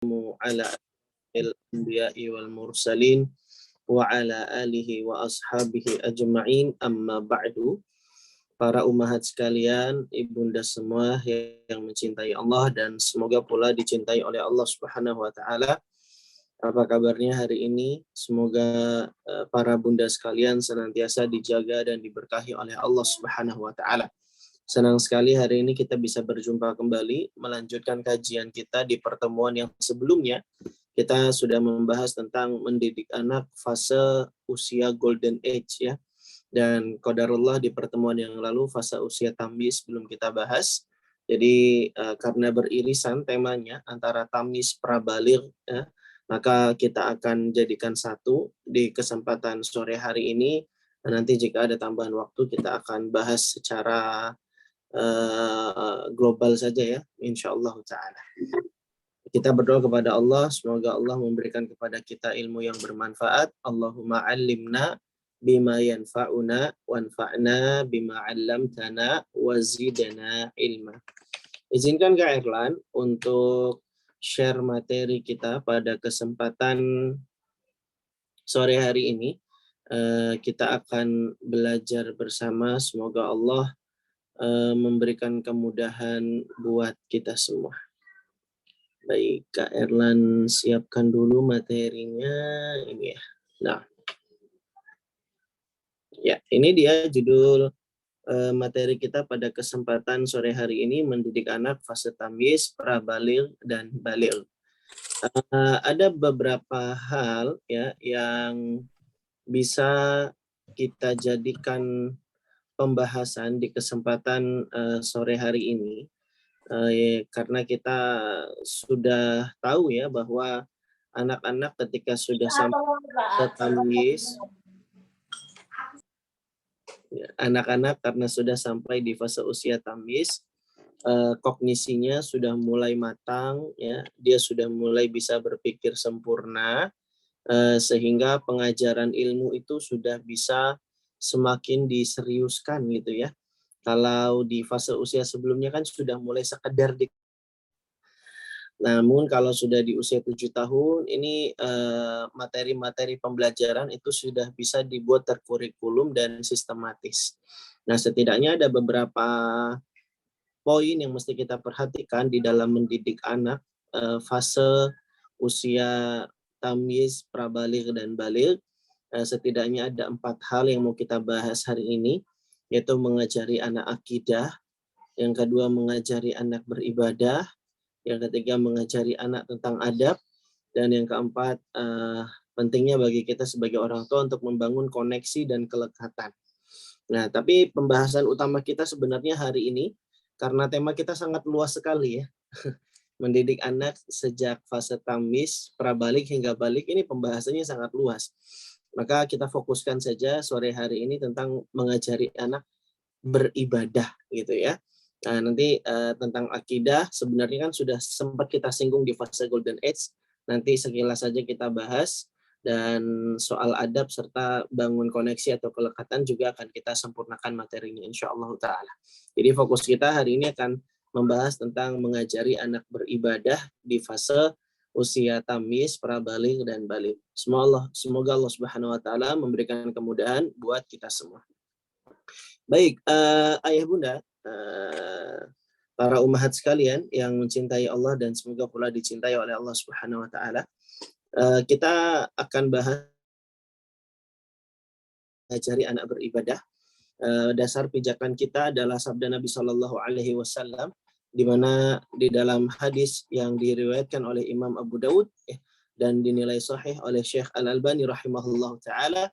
ala al-anbiya'i wal mursalin wa ala alihi wa ashabihi ajma'in, amma ba'du. Para ummahat sekalian, ibunda semua yang mencintai Allah dan semoga pula dicintai oleh Allah Subhanahu wa taala. Apa kabarnya hari ini? Semoga para bunda sekalian senantiasa dijaga dan diberkahi oleh Allah Subhanahu wa taala. Senang sekali hari ini kita bisa berjumpa kembali melanjutkan kajian kita di pertemuan yang sebelumnya. Kita sudah membahas tentang mendidik anak fase usia golden age ya. Dan qadarullah di pertemuan yang lalu fase usia tamyiz belum kita bahas. Jadi karena beririsan temanya antara tamyiz prabaligh ya, maka kita akan jadikan satu di kesempatan sore hari ini. Nanti jika ada tambahan waktu kita akan bahas secara global saja ya, insyaallah taala. Kita berdoa kepada Allah, semoga Allah memberikan kepada kita ilmu yang bermanfaat. Allahumma 'allimna bima yanfa'una wanfa'na bima 'allamtana wazidna ilma. Izinkan Kak Erlan untuk share materi kita pada kesempatan sore hari ini. Kita akan belajar bersama, semoga Allah memberikan kemudahan buat kita semua. Baik, Kak Erlan siapkan dulu materinya ini ya. Nah, ya ini dia judul materi kita pada kesempatan sore hari ini, mendidik anak fase tamyiz, prabaligh dan baligh. Ada beberapa hal ya yang bisa kita jadikan pembahasan di kesempatan sore hari ini. Karena kita sudah tahu ya bahwa anak-anak ketika sudah sampai tamyiz, anak-anak karena sudah sampai di fase usia tamyiz, kognisinya sudah mulai matang ya, dia sudah mulai bisa berpikir sempurna, sehingga pengajaran ilmu itu sudah bisa semakin diseriuskan gitu ya. Kalau di fase usia sebelumnya kan sudah mulai sekedar namun kalau sudah di usia 7 tahun ini materi-materi pembelajaran itu sudah bisa dibuat terkurikulum dan sistematis. Nah, setidaknya ada beberapa poin yang mesti kita perhatikan di dalam mendidik anak fase usia tamyiz, prabaligh dan baligh. Setidaknya ada 4 hal yang mau kita bahas hari ini, yaitu mengajari anak akidah, yang kedua mengajari anak beribadah, yang ketiga mengajari anak tentang adab, dan yang keempat pentingnya bagi kita sebagai orang tua untuk membangun koneksi dan kelekatan. Nah, tapi pembahasan utama kita sebenarnya hari ini, karena tema kita sangat luas sekali ya, mendidik anak sejak fase tamyiz, prabaligh hingga baligh, ini pembahasannya sangat luas. Maka kita fokuskan saja sore hari ini tentang mengajari anak beribadah gitu ya. Nah, nanti tentang akidah sebenarnya kan sudah sempat kita singgung di fase golden age. Nanti sekilas saja kita bahas, dan soal adab serta bangun koneksi atau kelekatan juga akan kita sempurnakan materinya insyaallah taala. Jadi fokus kita hari ini akan membahas tentang mengajari anak beribadah di fase usia tamyiz, prabaligh dan baligh. Semoga Allah Subhanahu wa taala memberikan kemudahan buat kita semua. Baik, ayah bunda, para ummahat sekalian yang mencintai Allah dan semoga pula dicintai oleh Allah Subhanahu wa taala. Kita akan bahas mengajari anak beribadah. Dasar pijakan kita adalah sabda Nabi Shallallahu alaihi wasallam, di mana di dalam hadis yang diriwayatkan oleh Imam Abu Daud dan dinilai sahih oleh Syekh Al-Albani rahimahullah taala,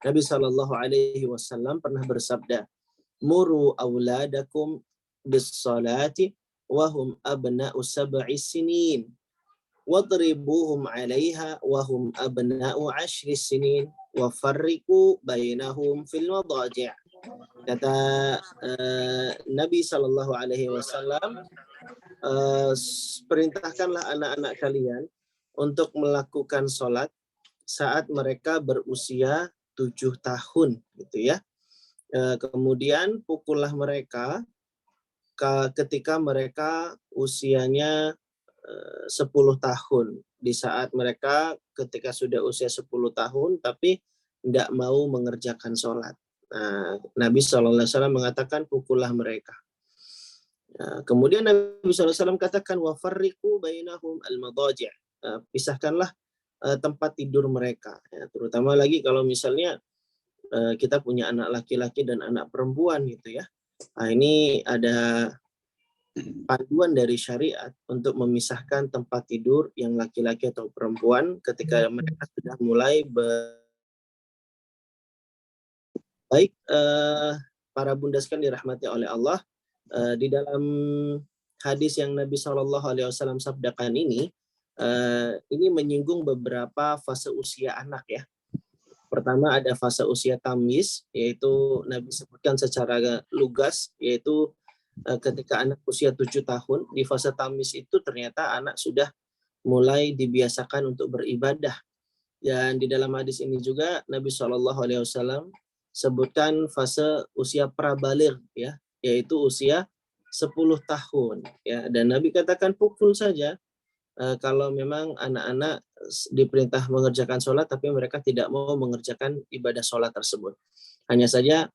Nabi Shallallahu alaihi wasallam pernah bersabda, "Muru auladakum bis-salati wa hum abna'u sab'i sinin, wadribuhum 'alaiha wa hum abna'u 10 sinin, wa farriqu bainahum fil madaji'." Kata Nabi Shallallahu alaihi wasallam, perintahkanlah anak-anak kalian untuk melakukan sholat saat mereka berusia 7 tahun gitu ya. Kemudian pukullah mereka ketika mereka usianya 10 tahun, di saat mereka ketika sudah usia 10 tahun tapi tidak mau mengerjakan sholat. Nah, Nabi SAW mengatakan pukullah mereka. Nah, kemudian Nabi SAW katakan wafarriqu bainahum al-madaji'. Pisahkanlah tempat tidur mereka. Ya, terutama lagi kalau misalnya kita punya anak laki-laki dan anak perempuan gitu ya. Nah, ini ada panduan dari syariat untuk memisahkan tempat tidur yang laki-laki atau perempuan ketika mereka sudah mulai baik. Para bunda sekalian dirahmati oleh Allah, di dalam hadis yang Nabi SAW sabdakan ini menyinggung beberapa fase usia anak ya. Pertama ada fase usia tamyiz, yaitu Nabi sebutkan secara lugas, yaitu ketika anak usia 7 tahun, di fase tamyiz itu ternyata anak sudah mulai dibiasakan untuk beribadah. Dan di dalam hadis ini juga Nabi SAW sebutkan fase usia prabaligh ya, yaitu usia 10 tahun ya. Dan Nabi katakan pukul saja kalau memang anak-anak diperintah mengerjakan sholat tapi mereka tidak mau mengerjakan ibadah sholat tersebut. Hanya saja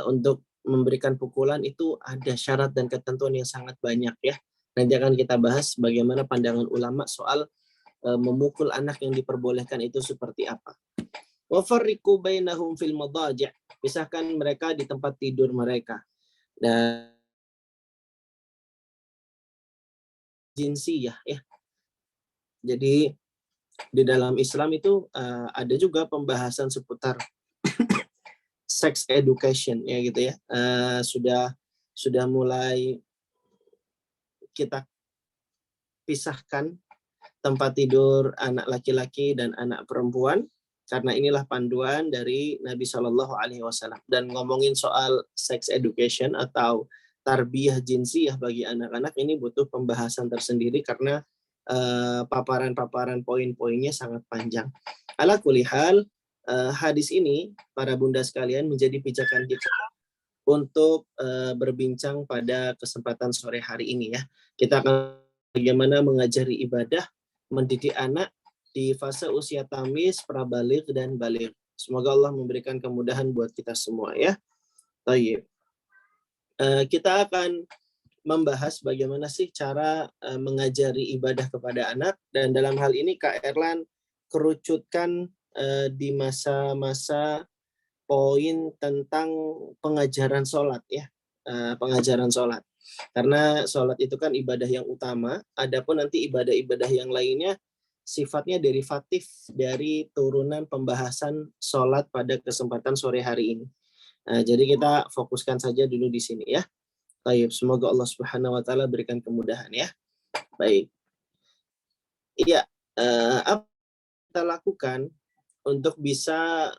untuk memberikan pukulan itu ada syarat dan ketentuan yang sangat banyak ya. Nanti akan kita bahas bagaimana pandangan ulama soal memukul anak yang diperbolehkan itu seperti apa. Wa farriqu bainahum fil madaji'. Pisahkan mereka di tempat tidur mereka. Dan jinsiyah ya. Jadi di dalam Islam itu ada juga pembahasan seputar sex education ya gitu ya. Sudah mulai kita pisahkan tempat tidur anak laki-laki dan anak perempuan karena inilah panduan dari Nabi Shallallahu Alaihi Wasallam. Dan ngomongin soal sex education atau tarbiyah jinsiyah bagi anak-anak ini butuh pembahasan tersendiri karena paparan-paparan poin-poinnya sangat panjang. Ala kulihal, hadis ini para bunda sekalian menjadi pijakan kita untuk berbincang pada kesempatan sore hari ini ya. Kita akan bagaimana mengajari ibadah, mendidik anak di fase usia tamyiz, prabaligh dan baligh. Semoga Allah memberikan kemudahan buat kita semua ya. Baik. Kita akan membahas bagaimana sih cara mengajari ibadah kepada anak, dan dalam hal ini Kak Erlan kerucutkan di masa-masa poin tentang pengajaran sholat ya, pengajaran sholat. Karena sholat itu kan ibadah yang utama, adapun nanti ibadah-ibadah yang lainnya sifatnya derivatif dari turunan pembahasan sholat pada kesempatan sore hari ini. Jadi kita fokuskan saja dulu di sini ya. Baik, semoga Allah Subhanahu wa taala berikan kemudahan ya. Baik. Iya, apa kita lakukan untuk bisa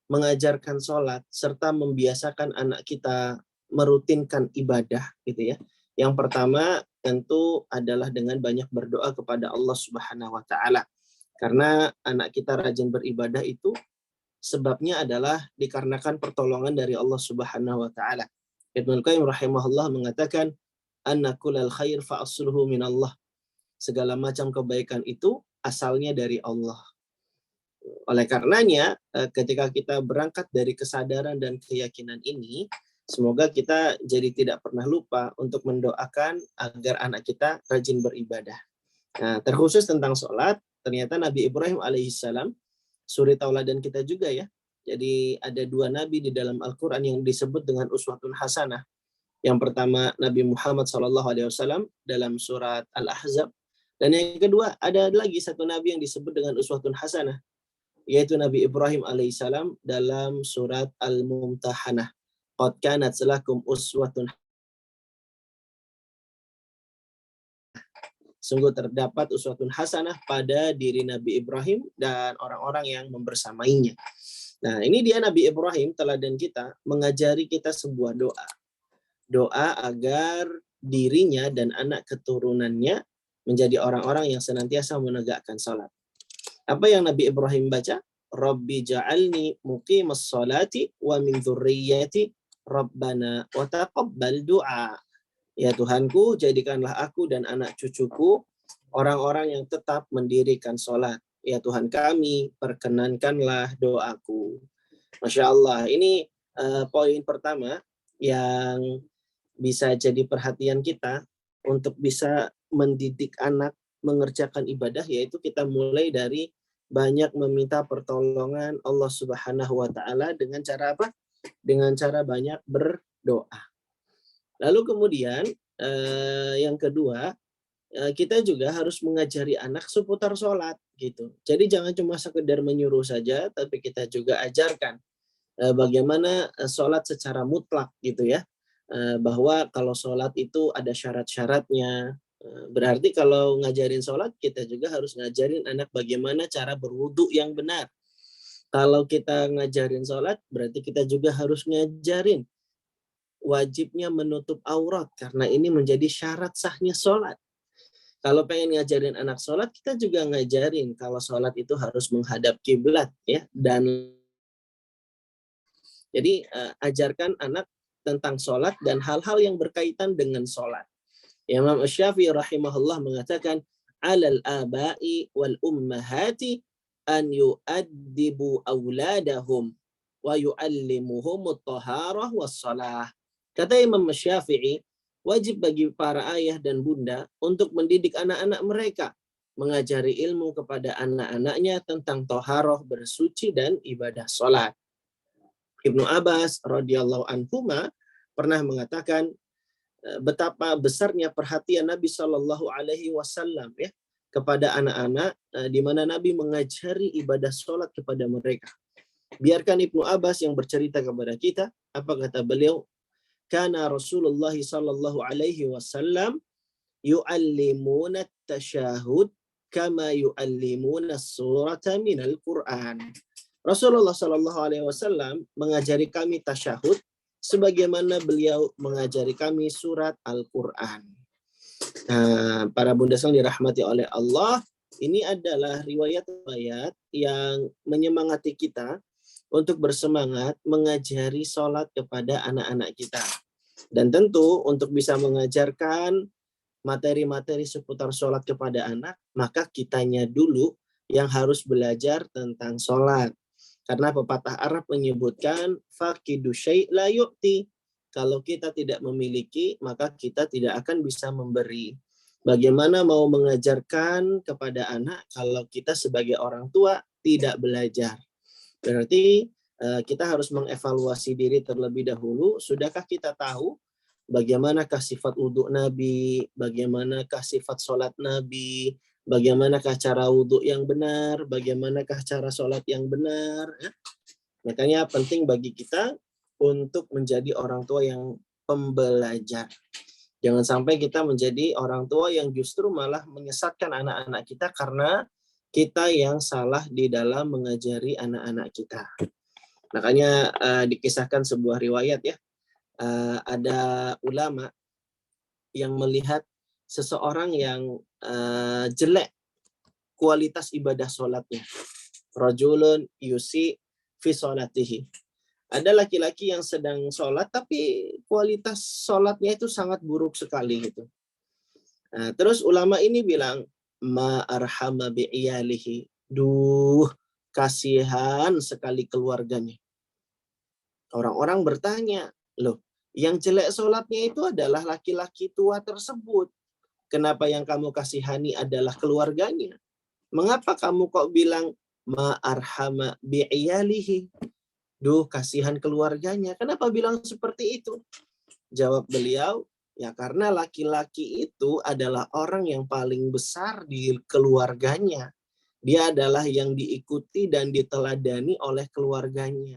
mengajarkan sholat serta membiasakan anak kita merutinkan ibadah gitu ya. Yang pertama tentu adalah dengan banyak berdoa kepada Allah Subhanahu wa taala. Karena anak kita rajin beribadah itu sebabnya adalah dikarenakan pertolongan dari Allah Subhanahu wa taala. Ibnu Qayyim rahimahullah mengatakan anna kullal khair fa asluhu minallah. Segala macam kebaikan itu asalnya dari Allah. Oleh karenanya ketika kita berangkat dari kesadaran dan keyakinan ini, semoga kita jadi tidak pernah lupa untuk mendoakan agar anak kita rajin beribadah. Nah, terkhusus tentang sholat, ternyata Nabi Ibrahim alaihissalam suri tauladan kita juga ya. Jadi ada dua nabi di dalam Al-Quran yang disebut dengan uswatun hasanah. Yang pertama Nabi Muhammad SAW dalam surat Al-Ahzab. Dan yang kedua ada lagi satu nabi yang disebut dengan uswatun hasanah, yaitu Nabi Ibrahim alaihissalam dalam surat Al-Mumtahanah. Qad kanat lakum uswatun. Sungguh terdapat uswatun hasanah pada diri Nabi Ibrahim dan orang-orang yang membersamainya. Nah, ini dia Nabi Ibrahim, teladan kita, mengajari kita sebuah doa. Doa agar dirinya dan anak keturunannya menjadi orang-orang yang senantiasa menegakkan salat. Apa yang Nabi Ibrahim baca? Rabbi ja'alni muqimas salati wa min dzurriyyati rabbana wa taqabbal du'a. Ya Tuhanku, jadikanlah aku dan anak cucuku orang-orang yang tetap mendirikan sholat. Ya Tuhan kami, perkenankanlah doaku. Masya Allah, ini poin pertama yang bisa jadi perhatian kita untuk bisa mendidik anak mengerjakan ibadah, yaitu kita mulai dari banyak meminta pertolongan Allah Subhanahu wa taala dengan cara apa? Dengan cara banyak berdoa. Lalu kemudian yang kedua, kita juga harus mengajari anak seputar sholat gitu. Jadi jangan cuma sekedar menyuruh saja, tapi kita juga ajarkan bagaimana sholat secara mutlak gitu ya. Bahwa kalau sholat itu ada syarat-syaratnya. Berarti kalau ngajarin sholat, kita juga harus ngajarin anak bagaimana cara berwudu yang benar. Kalau kita ngajarin sholat, berarti kita juga harus ngajarin wajibnya menutup aurat, karena ini menjadi syarat sahnya sholat. Kalau pengen ngajarin anak sholat, kita juga ngajarin kalau sholat itu harus menghadap kiblat ya. Dan jadi ajarkan anak tentang sholat dan hal-hal yang berkaitan dengan sholat. Imam Syafi'i rahimahullah mengatakan, alal abai wal ummahati an yu'addibu auladahum wa yu'allimuhum at-taharah was salah. Kata Imam Syafi'i, wajib bagi para ayah dan bunda untuk mendidik anak-anak mereka, mengajari ilmu kepada anak-anaknya tentang toharoh, bersuci, dan ibadah sholat. Ibnu Abbas radhiyallahu anhuma pernah mengatakan betapa besarnya perhatian Nabi Shallallahu Alaihi Wasallam ya kepada anak-anak, di mana Nabi mengajari ibadah sholat kepada mereka. Biarkan Ibnu Abbas yang bercerita kepada kita, apa kata beliau? Kana Rasulullah Shallallahu Alaihi Wasallam yu'allimuna tasyahud kama yu'allimuna surata minal Qur'an. Rasulullah Shallallahu Alaihi Wasallam mengajari kami tasyahud sebagaimana beliau mengajari kami surat Al-Quran. Nah, para bunda yang dirahmati oleh Allah, ini adalah riwayat-riwayat yang menyemangati kita untuk bersemangat mengajari sholat kepada anak-anak kita. Dan tentu untuk bisa mengajarkan materi-materi seputar sholat kepada anak, maka kitanya dulu yang harus belajar tentang sholat. Karena pepatah Arab menyebutkan faqidu syai' la yu'ti. Kalau kita tidak memiliki, maka kita tidak akan bisa memberi. Bagaimana mau mengajarkan kepada anak kalau kita sebagai orang tua tidak belajar? Berarti kita harus mengevaluasi diri terlebih dahulu. Sudahkah kita tahu bagaimanakah sifat wudhu Nabi, bagaimanakah sifat sholat Nabi, bagaimanakah cara wudhu yang benar, bagaimanakah cara sholat yang benar. Ya. Makanya penting bagi kita untuk menjadi orang tua yang pembelajar. Jangan sampai kita menjadi orang tua yang justru malah menyesatkan anak-anak kita karena kita yang salah di dalam mengajari anak-anak kita. Makanya dikisahkan sebuah riwayat ya, ada ulama yang melihat seseorang yang jelek kualitas ibadah sholatnya. Rajulun yusi fi sholatihi. Ada laki-laki yang sedang sholat tapi kualitas sholatnya itu sangat buruk sekali gitu. Nah, terus ulama ini bilang, ma arhama bi'iyalihi. Duh, kasihan sekali keluarganya. Orang-orang bertanya, loh, yang jelek sholatnya itu adalah laki-laki tua tersebut. Kenapa yang kamu kasihani adalah keluarganya? Mengapa kamu kok bilang ma arhama bi'iyalihi? Duh, kasihan keluarganya. Kenapa bilang seperti itu? Jawab beliau, ya karena laki-laki itu adalah orang yang paling besar di keluarganya. Dia adalah yang diikuti dan diteladani oleh keluarganya.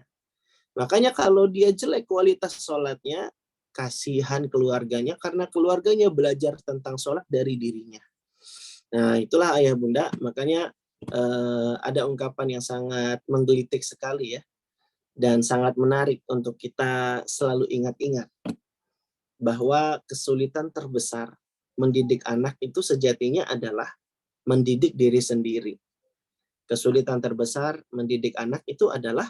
Makanya kalau dia jelek kualitas sholatnya, kasihan keluarganya karena keluarganya belajar tentang sholat dari dirinya. Nah, itulah ayah bunda. Makanya ada ungkapan yang sangat menggelitik sekali ya. Dan sangat menarik untuk kita selalu ingat-ingat. Bahwa kesulitan terbesar mendidik anak itu sejatinya adalah mendidik diri sendiri. Kesulitan terbesar mendidik anak itu adalah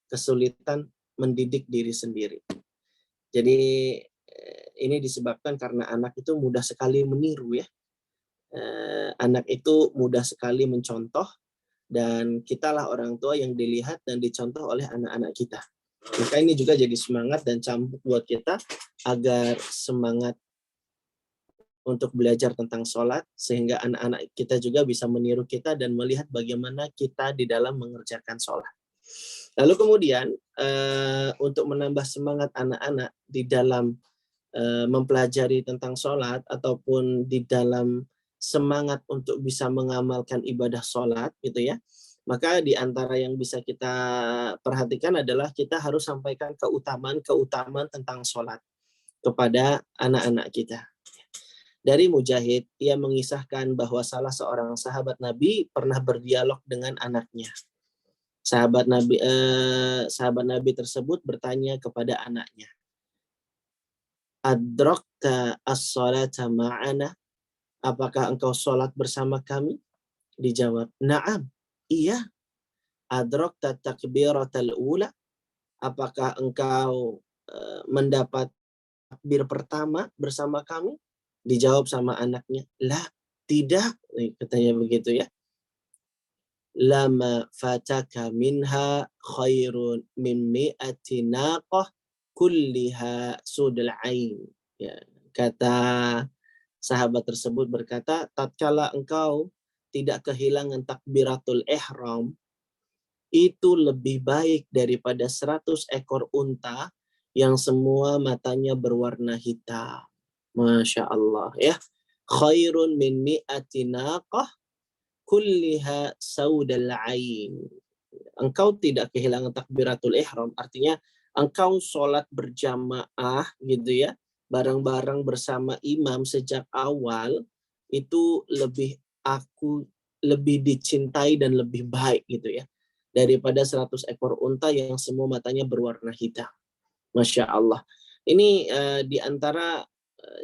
kesulitan mendidik diri sendiri. Jadi ini disebabkan karena anak itu mudah sekali meniru ya. Anak itu mudah sekali mencontoh, dan kitalah orang tua yang dilihat dan dicontoh oleh anak-anak kita. Maka ini juga jadi semangat dan cambuk buat kita agar semangat untuk belajar tentang sholat, sehingga anak-anak kita juga bisa meniru kita dan melihat bagaimana kita di dalam mengerjakan sholat. Lalu kemudian untuk menambah semangat anak-anak di dalam mempelajari tentang sholat ataupun di dalam semangat untuk bisa mengamalkan ibadah sholat gitu ya, maka di antara yang bisa kita perhatikan adalah kita harus sampaikan keutamaan tentang sholat kepada anak-anak kita. Dari Mujahid, ia mengisahkan bahwa salah seorang sahabat Nabi pernah berdialog dengan anaknya. Sahabat Nabi tersebut bertanya kepada anaknya, "Adrakta as-salata ma'ana?" Apakah engkau sholat bersama kami? Dijawab, "Na'am." Iya. "Adrakta takbiratal ula?" Apakah engkau mendapat takbir pertama bersama kami? Dijawab sama anaknya, "La, tidak." Katanya begitu ya. "Lama fataka minha khairun min mi'ati naqah kulliha sudul ain." Ya, kata sahabat tersebut berkata, tatkala engkau tidak kehilangan takbiratul ihram, itu lebih baik daripada 100 ekor unta yang semua matanya berwarna hitam. Masya Allah ya. Khairun min mi'ati naqah kulliha saudal ain. Engkau tidak kehilangan takbiratul ihram, artinya engkau sholat berjamaah gitu ya, bareng-bareng bersama imam sejak awal, itu lebih dicintai dan lebih baik gitu ya, daripada 100 ekor unta yang semua matanya berwarna hitam. Masya Allah. Ini di antara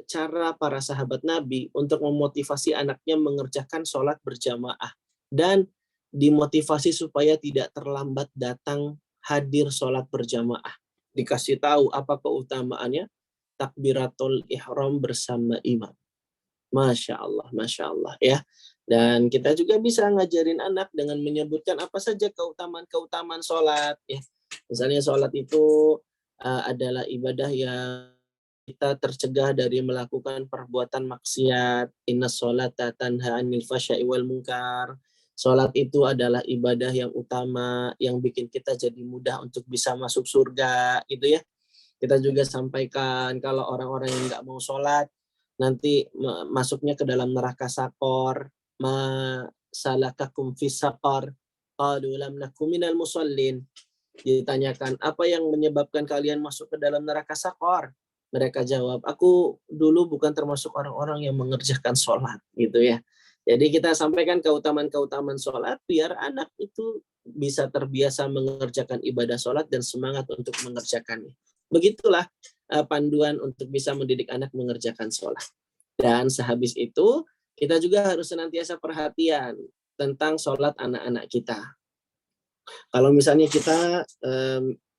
cara para sahabat Nabi untuk memotivasi anaknya mengerjakan sholat berjamaah dan dimotivasi supaya tidak terlambat datang hadir sholat berjamaah. Dikasih tahu apa keutamaannya takbiratul ihram bersama imam. Masya Allah ya. Dan kita juga bisa ngajarin anak dengan menyebutkan apa saja keutamaan sholat ya. Misalnya sholat itu adalah ibadah yang kita tercegah dari melakukan perbuatan maksiat. Inna sholata tanha 'anil fahsya'i wal munkar. Sholat itu adalah ibadah yang utama yang bikin kita jadi mudah untuk bisa masuk surga gitu ya. Kita juga sampaikan kalau orang-orang yang nggak mau sholat nanti masuknya ke dalam neraka sakor. Ma salakakum fis saqar? Qalu lam nakum minal musallin. Ditanyakan, apa yang menyebabkan kalian masuk ke dalam neraka sakor? Mereka jawab, aku dulu bukan termasuk orang-orang yang mengerjakan sholat gitu ya. Jadi kita sampaikan keutamaan sholat biar anak itu bisa terbiasa mengerjakan ibadah sholat dan semangat untuk mengerjakannya. Begitulah panduan untuk bisa mendidik anak mengerjakan sholat. Dan sehabis itu kita juga harus senantiasa perhatian tentang sholat anak-anak kita. Kalau misalnya kita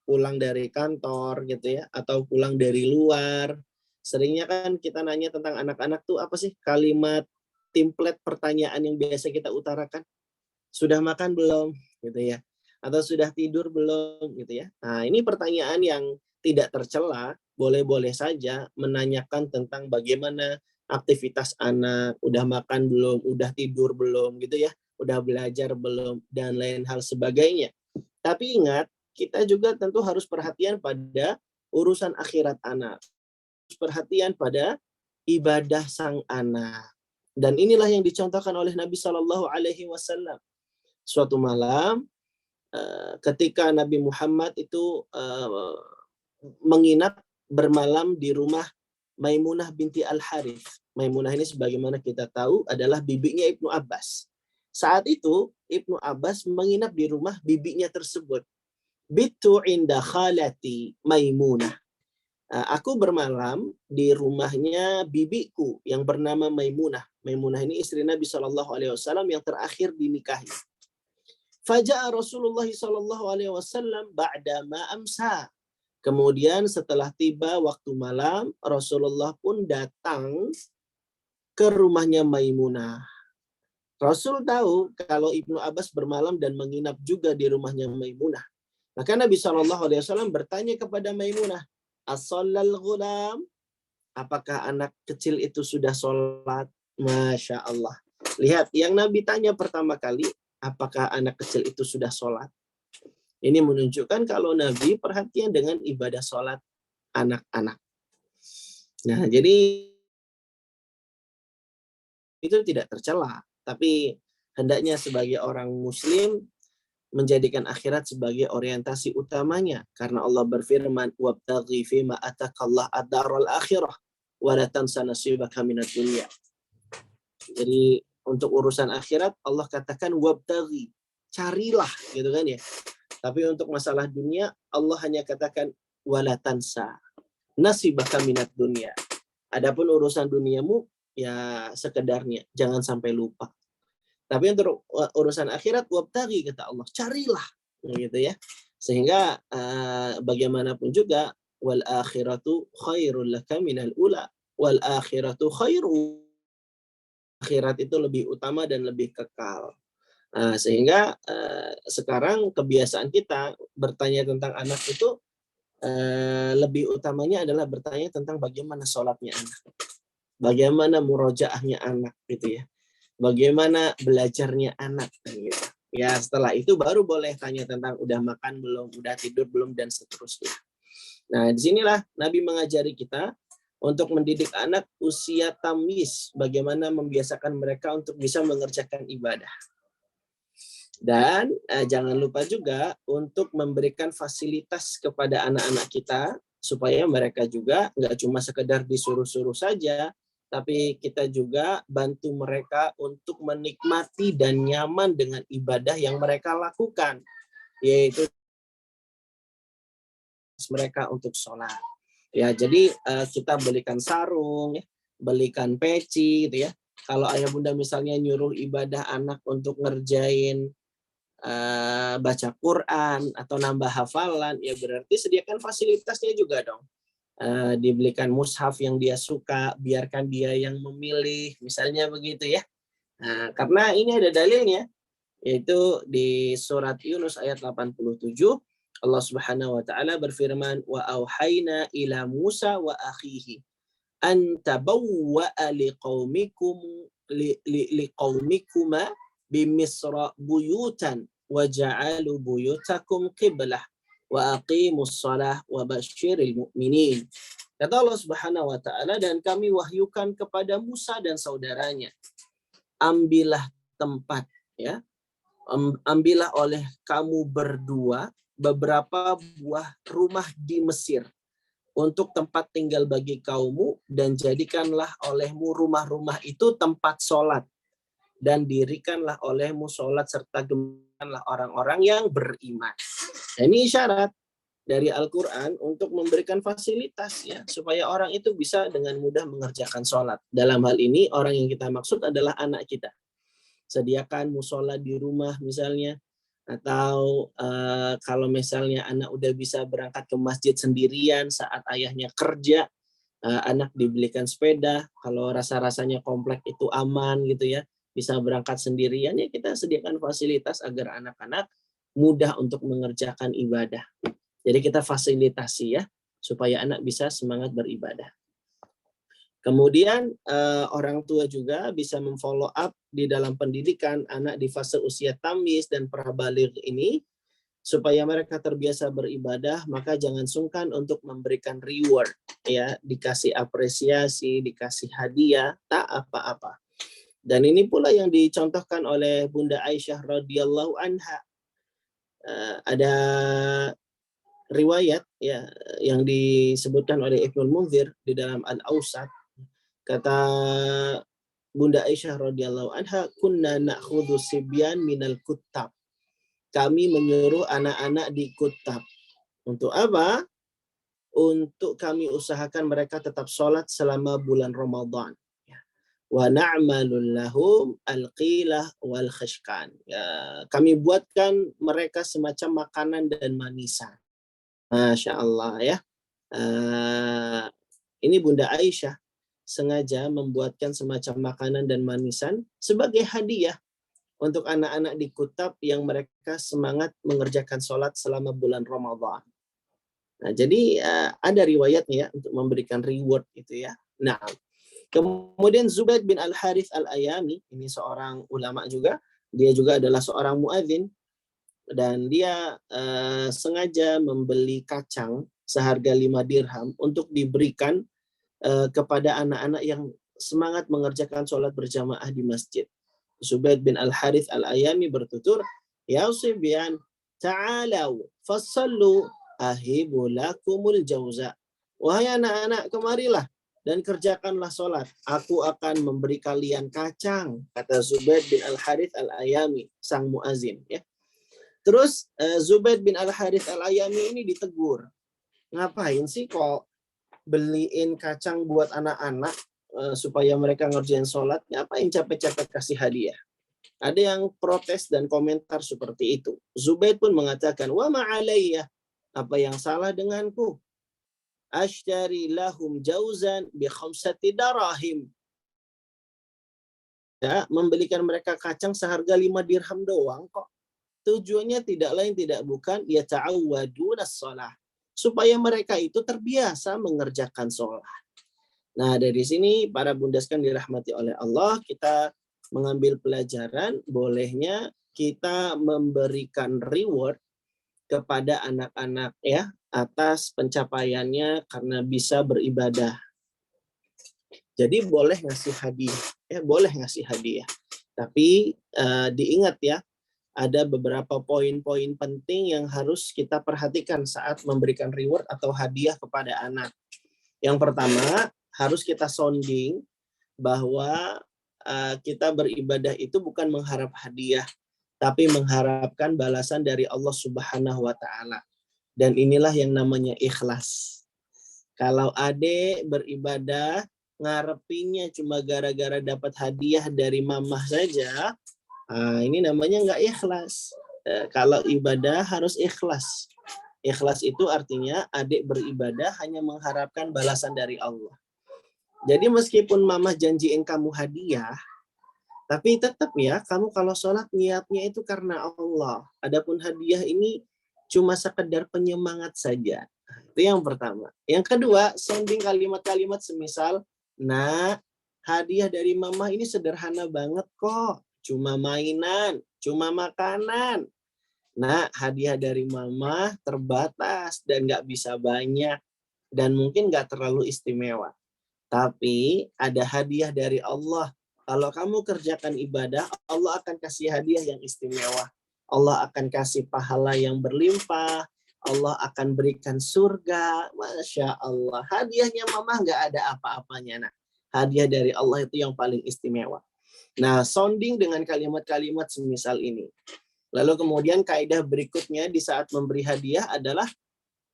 pulang dari kantor gitu ya, atau pulang dari luar, seringnya kan kita nanya tentang anak-anak tuh apa sih kalimat template pertanyaan yang biasa kita utarakan? Sudah makan belum? Gitu ya. Atau sudah tidur belum? Gitu ya. Nah, ini pertanyaan yang tidak tercela, boleh-boleh saja menanyakan tentang bagaimana aktivitas anak, udah makan belum, udah tidur belum gitu ya, udah belajar belum, dan lain hal sebagainya. Tapi ingat, kita juga tentu harus perhatian pada urusan akhirat anak. Perhatian pada ibadah sang anak. Dan inilah yang dicontohkan oleh Nabi Shallallahu Alaihi Wasallam. Suatu malam, ketika Nabi Muhammad itu menginap bermalam di rumah Maimunah binti Al-Harith. Maimunah ini sebagaimana kita tahu adalah bibinya Ibnu Abbas. Saat itu Ibnu Abbas menginap di rumah bibinya tersebut. Bitu inda khalati Maimunah. Aku bermalam di rumahnya bibiku yang bernama Maimunah. Maimunah ini istri Nabi SAW yang terakhir dinikahi. Faja'a Rasulullah SAW ba'da ma amsa. Kemudian setelah tiba waktu malam, Rasulullah pun datang ke rumahnya Maimunah. Rasul tahu kalau Ibnu Abbas bermalam dan menginap juga di rumahnya Maimunah. Maka Nabi SAW bertanya kepada Maimunah, "As-shallal ghulam?" Apakah anak kecil itu sudah sholat? Masya Allah. Lihat, yang Nabi tanya pertama kali, apakah anak kecil itu sudah sholat? Ini menunjukkan kalau Nabi perhatian dengan ibadah sholat anak-anak. Nah, jadi itu tidak tercela. Tapi hendaknya sebagai orang muslim menjadikan akhirat sebagai orientasi utamanya. Karena Allah berfirman, "Wabtaghi fima atakallah ad-daral akhirah, wa la tansa nasibaka minad dunya." Jadi untuk urusan akhirat Allah katakan wabtaghi, carilah gitu kan ya. Tapi untuk masalah dunia Allah hanya katakan wala tansa nasibaka minad dunya. Adapun urusan duniamu ya sekedarnya, jangan sampai lupa. Tapi untuk urusan akhirat wabtaghi kata Allah, carilah gitu ya. Sehingga bagaimanapun juga wal akhiratu khairul laka minal ula wal akhiratu khairu, akhirat itu lebih utama dan lebih kekal. Sehingga sekarang kebiasaan kita bertanya tentang anak itu lebih utamanya adalah bertanya tentang bagaimana sholatnya anak, bagaimana murojaahnya anak gitu ya, bagaimana belajarnya anak gitu. Ya setelah itu baru boleh tanya tentang udah makan belum, udah tidur belum, dan seterusnya. Nah disinilah Nabi mengajari kita untuk mendidik anak usia tamyiz, bagaimana membiasakan mereka untuk bisa mengerjakan ibadah. Dan jangan lupa juga untuk memberikan fasilitas kepada anak-anak kita supaya mereka juga nggak cuma sekedar disuruh-suruh saja, tapi kita juga bantu mereka untuk menikmati dan nyaman dengan ibadah yang mereka lakukan, yaitu mereka untuk sholat. Ya, jadi kita belikan sarung, ya, belikan peci, gitu ya. Kalau ayah bunda misalnya nyuruh ibadah anak untuk ngerjain baca Quran atau nambah hafalan, ya berarti sediakan fasilitasnya juga dong. Dibelikan mushaf yang dia suka, biarkan dia yang memilih, misalnya begitu ya. Nah, karena ini ada dalilnya, yaitu di surat Yunus ayat 87, Allah Subhanahu wa taala berfirman, "Wa auhayna ila Musa wa akhihi an tabawwa'a liqaumikum liqaumikuma bimisra buyutan wa ja'alu buyutakum qiblah wa aqimus shalah wa basyiril mu'minin." Kata Allah Subhanahu wa taala, dan kami wahyukan kepada Musa dan saudaranya, ambillah tempat, ya, ambillah oleh kamu berdua beberapa buah rumah di Mesir untuk tempat tinggal bagi kaummu, dan jadikanlah olehmu rumah-rumah itu tempat sholat, dan dirikanlah olehmu sholat serta gembirakanlah orang-orang yang beriman. Nah, ini isyarat dari Al-Quran untuk memberikan fasilitas ya, supaya orang itu bisa dengan mudah mengerjakan sholat. Dalam hal ini orang yang kita maksud adalah anak kita. Sediakan musola di rumah misalnya, atau kalau misalnya anak udah bisa berangkat ke masjid sendirian saat ayahnya kerja, anak dibelikan sepeda. Kalau rasa-rasanya komplek itu aman gitu ya, bisa berangkat sendirian, ya kita sediakan fasilitas agar anak-anak mudah untuk mengerjakan ibadah. Jadi kita fasilitasi ya, supaya anak bisa semangat beribadah. Kemudian orang tua juga bisa memfollow up di dalam pendidikan anak di fase usia tamyiz dan prabaligh ini, supaya mereka terbiasa beribadah. Maka jangan sungkan untuk memberikan reward, ya, dikasih apresiasi, dikasih hadiah, tak apa-apa. Dan ini pula yang dicontohkan oleh Bunda Aisyah radhiyallahu anha. Ada riwayat ya yang disebutkan oleh Ibnu Munzir di dalam Al-Awsat. Kata Bunda Aisyah radhiyallahu anha, kunna na'khudhu sibyan minal kuttab. Kami menyuruh anak-anak di kutab. Untuk apa? Untuk kami usahakan mereka tetap sholat selama bulan Ramadan. Wa na'malul lahum al-qilah wal khashkan. Ya, kami buatkan mereka semacam makanan dan manisan. Masya Allah ya. Eh, ini Bunda Aisyah sengaja membuatkan semacam makanan dan manisan sebagai hadiah untuk anak-anak di Kutab yang mereka semangat mengerjakan sholat selama bulan Ramadan. Nah, jadi ada riwayatnya ya untuk memberikan reward itu ya. Nah, kemudian Zubaid bin Al-Harith Al-Ayami, ini seorang ulama juga, dia juga adalah seorang muadzin dan dia sengaja membeli kacang seharga 5 dirham untuk diberikan kepada anak-anak yang semangat mengerjakan sholat berjamaah di masjid. Zubaid bin Al-Harith Al-Ayami bertutur, "Ya Sibyan, ta'alau fasallu ahibu lakumul jauza." Wahai anak-anak, kemarilah dan kerjakanlah sholat. Aku akan memberi kalian kacang, kata Zubaid bin Al-Harith Al-Ayami, sang muazin. Ya. Terus Zubaid bin Al-Harith Al-Ayami ini ditegur. Ngapain sih kok beliin kacang buat anak-anak supaya mereka ngerjain sholat? Ngapain capek-capek kasih hadiah? Ada yang protes dan komentar seperti itu. Zubaid pun mengatakan, wa ma'alayya, apa yang salah denganku? Ashtari lahum jauzan bi khamsati darahim. Ya, membelikan mereka kacang seharga 5 dirham doang kok. Tujuannya tidak lain tidak bukan ya ta'awwaduna shalah, supaya mereka itu terbiasa mengerjakan sholat. Nah, dari sini para bunda sekalian dirahmati oleh Allah, kita mengambil pelajaran bolehnya kita memberikan reward kepada anak-anak ya atas pencapaiannya karena bisa beribadah. Jadi boleh ngasih hadiah, ya boleh ngasih hadiah. Tapi diingat ya, ada beberapa poin-poin penting yang harus kita perhatikan saat memberikan reward atau hadiah kepada anak. Yang pertama, harus kita sounding bahwa kita beribadah itu bukan mengharap hadiah, tapi mengharapkan balasan dari Allah Subhanahu wa taala. Dan inilah yang namanya ikhlas. Kalau adik beribadah ngarepinnya cuma gara-gara dapat hadiah dari mamah saja, ini namanya nggak ikhlas. Kalau ibadah harus ikhlas. Ikhlas itu artinya adik beribadah hanya mengharapkan balasan dari Allah. Jadi meskipun mamah janjiin kamu hadiah, tapi tetap ya, kamu kalau sholat niatnya itu karena Allah. Adapun hadiah ini cuma sekedar penyemangat saja. Itu yang pertama. Yang kedua, sounding kalimat-kalimat semisal, nah, hadiah dari mama ini sederhana banget kok. Cuma mainan, cuma makanan. Nah, hadiah dari mama terbatas dan nggak bisa banyak. Dan mungkin nggak terlalu istimewa. Tapi ada hadiah dari Allah. Kalau kamu kerjakan ibadah, Allah akan kasih hadiah yang istimewa. Allah akan kasih pahala yang berlimpah. Allah akan berikan surga. Masya Allah. Hadiahnya mama nggak ada apa-apanya. Nah, hadiah dari Allah itu yang paling istimewa. Nah, sounding dengan kalimat-kalimat semisal ini. Lalu kemudian kaidah berikutnya di saat memberi hadiah adalah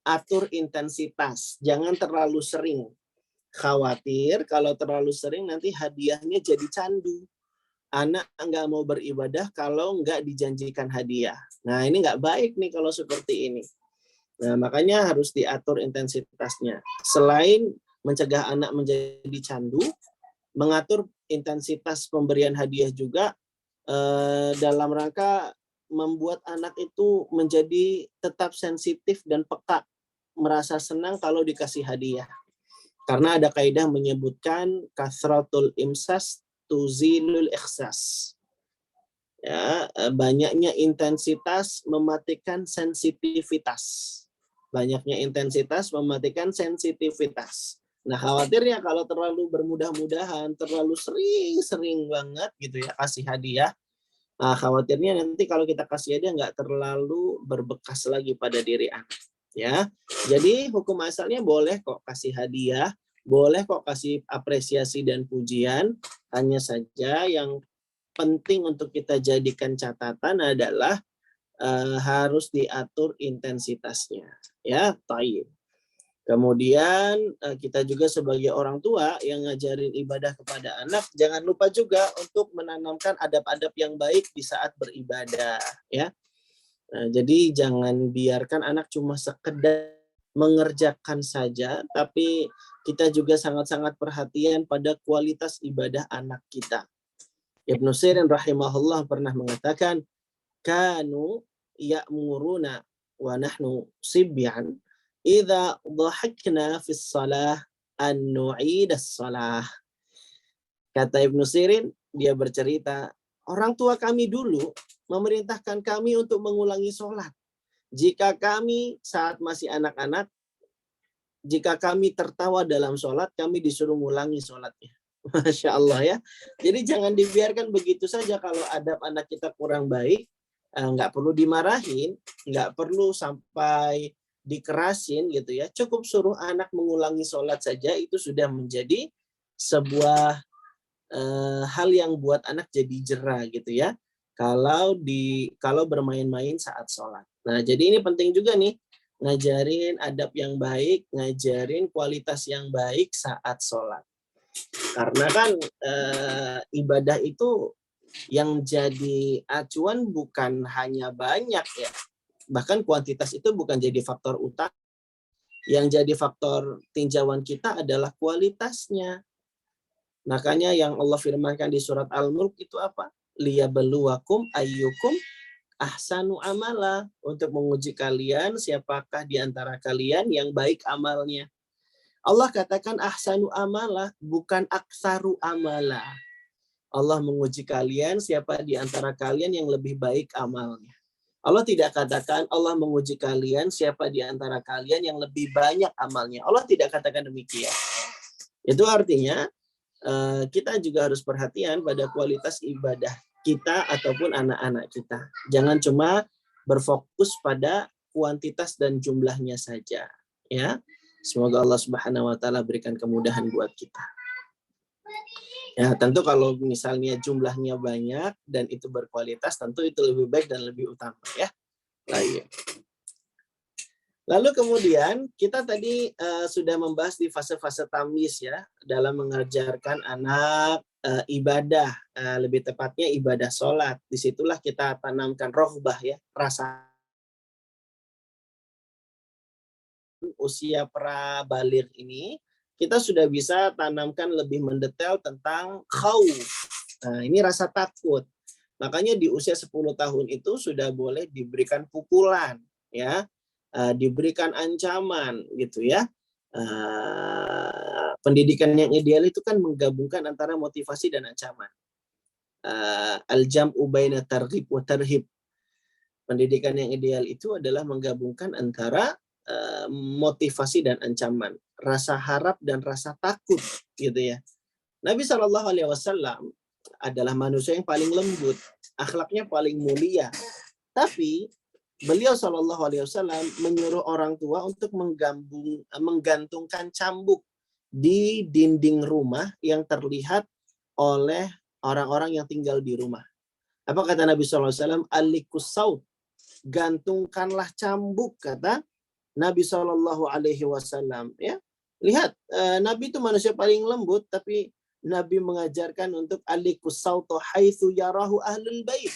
atur intensitas. Jangan terlalu sering. Khawatir kalau terlalu sering nanti hadiahnya jadi candu. Anak nggak mau beribadah kalau nggak dijanjikan hadiah. Nah, ini nggak baik nih kalau seperti ini. Nah, makanya harus diatur intensitasnya. Selain mencegah anak menjadi candu, mengatur intensitas pemberian hadiah juga dalam rangka membuat anak itu menjadi tetap sensitif dan peka, merasa senang kalau dikasih hadiah. Karena ada kaidah menyebutkan kasratul imsas tuzilul ikhsas. Ya, banyaknya intensitas mematikan sensitivitas. Banyaknya intensitas mematikan sensitivitas. Nah, khawatirnya kalau terlalu bermudah-mudahan, terlalu sering banget gitu ya kasih hadiah, nah, khawatirnya nanti kalau kita kasih hadiah nggak terlalu berbekas lagi pada diri anak. Ya, jadi hukum asalnya boleh kok kasih hadiah, boleh kok kasih apresiasi dan pujian. Hanya saja yang penting untuk kita jadikan catatan adalah harus diatur intensitasnya. Ya, taib. Kemudian kita juga sebagai orang tua yang ngajarin ibadah kepada anak, jangan lupa juga untuk menanamkan adab-adab yang baik di saat beribadah. Ya, jadi jangan biarkan anak cuma sekedar mengerjakan saja, tapi kita juga sangat-sangat perhatian pada kualitas ibadah anak kita. Ibnu Sirin rahimahullah pernah mengatakan, kanu ya'muruna wa nahnu sibyan idza dhahakna fis shalah an nu'idas shalah. Kata Ibnu Sirin, dia bercerita, orang tua kami dulu memerintahkan kami untuk mengulangi sholat. Jika kami saat masih anak-anak, jika kami tertawa dalam sholat, kami disuruh mengulangi sholatnya. Masya Allah ya. Jadi jangan dibiarkan begitu saja. Kalau adab anak kita kurang baik, nggak perlu dimarahin, nggak perlu sampai dikerasin gitu ya. Cukup suruh anak mengulangi sholat saja, itu sudah menjadi sebuah hal yang buat anak jadi jera gitu ya. Kalau bermain-main saat sholat. Nah, jadi ini penting juga nih, ngajarin adab yang baik, ngajarin kualitas yang baik saat sholat. Karena kan ibadah itu yang jadi acuan bukan hanya banyak ya, bahkan kuantitas itu bukan jadi faktor utama. Yang jadi faktor tinjauan kita adalah kualitasnya. Makanya yang Allah firmankan di surat Al-Mulk itu apa? Liyabluwakum ayyukum ahsanu amala, untuk menguji kalian siapakah di antara kalian yang baik amalnya. Allah katakan ahsanu amala, bukan aksaru amala. Allah menguji kalian siapa di antara kalian yang lebih baik amalnya. Allah tidak katakan Allah menguji kalian siapa di antara kalian yang lebih banyak amalnya. Allah tidak katakan demikian. Itu artinya kita juga harus perhatian pada kualitas ibadah kita ataupun anak-anak kita. Jangan cuma berfokus pada kuantitas dan jumlahnya saja, ya. Semoga Allah Subhanahu wa taala berikan kemudahan buat kita. Ya, tentu kalau misalnya jumlahnya banyak dan itu berkualitas, tentu itu lebih baik dan lebih utama ya. Baik. Lalu kemudian kita tadi sudah membahas di fase-fase tamyiz ya, dalam mengajarkan anak ibadah, lebih tepatnya ibadah sholat. Disitulah kita tanamkan rohbah ya, rasa. Usia prabaligh ini kita sudah bisa tanamkan lebih mendetail tentang khauf. Nah, ini rasa takut. Makanya di usia 10 tahun itu sudah boleh diberikan pukulan ya. Diberikan ancaman gitu ya. Pendidikan yang ideal itu kan menggabungkan antara motivasi dan ancaman. Al-jam'u baina targhib wa tarhib. Pendidikan yang ideal itu adalah menggabungkan antara motivasi dan ancaman, rasa harap dan rasa takut gitu ya. Nabi SAW adalah manusia yang paling lembut, akhlaknya paling mulia. Tapi beliau SAW menyuruh orang tua untuk menggantungkan cambuk di dinding rumah yang terlihat oleh orang-orang yang tinggal di rumah. Apa kata Nabi SAW? Alikus saut, gantungkanlah cambuk, kata Nabi SAW. Ya, lihat, Nabi itu manusia paling lembut, tapi Nabi mengajarkan untuk alikus sautu haitsu yarahu ahlul bait.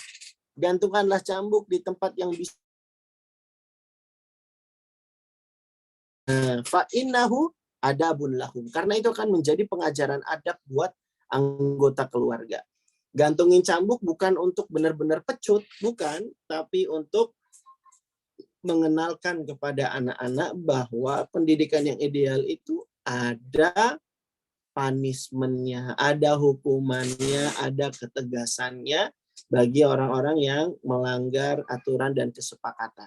Gantungkanlah cambuk di tempat yang bisa. Fa'innahu adabun lahum. Karena itu akan menjadi pengajaran adab buat anggota keluarga. Gantungin cambuk bukan untuk benar-benar pecut, bukan, tapi untuk mengenalkan kepada anak-anak bahwa pendidikan yang ideal itu ada punishment-nya, ada hukumannya, ada ketegasannya bagi orang-orang yang melanggar aturan dan kesepakatan.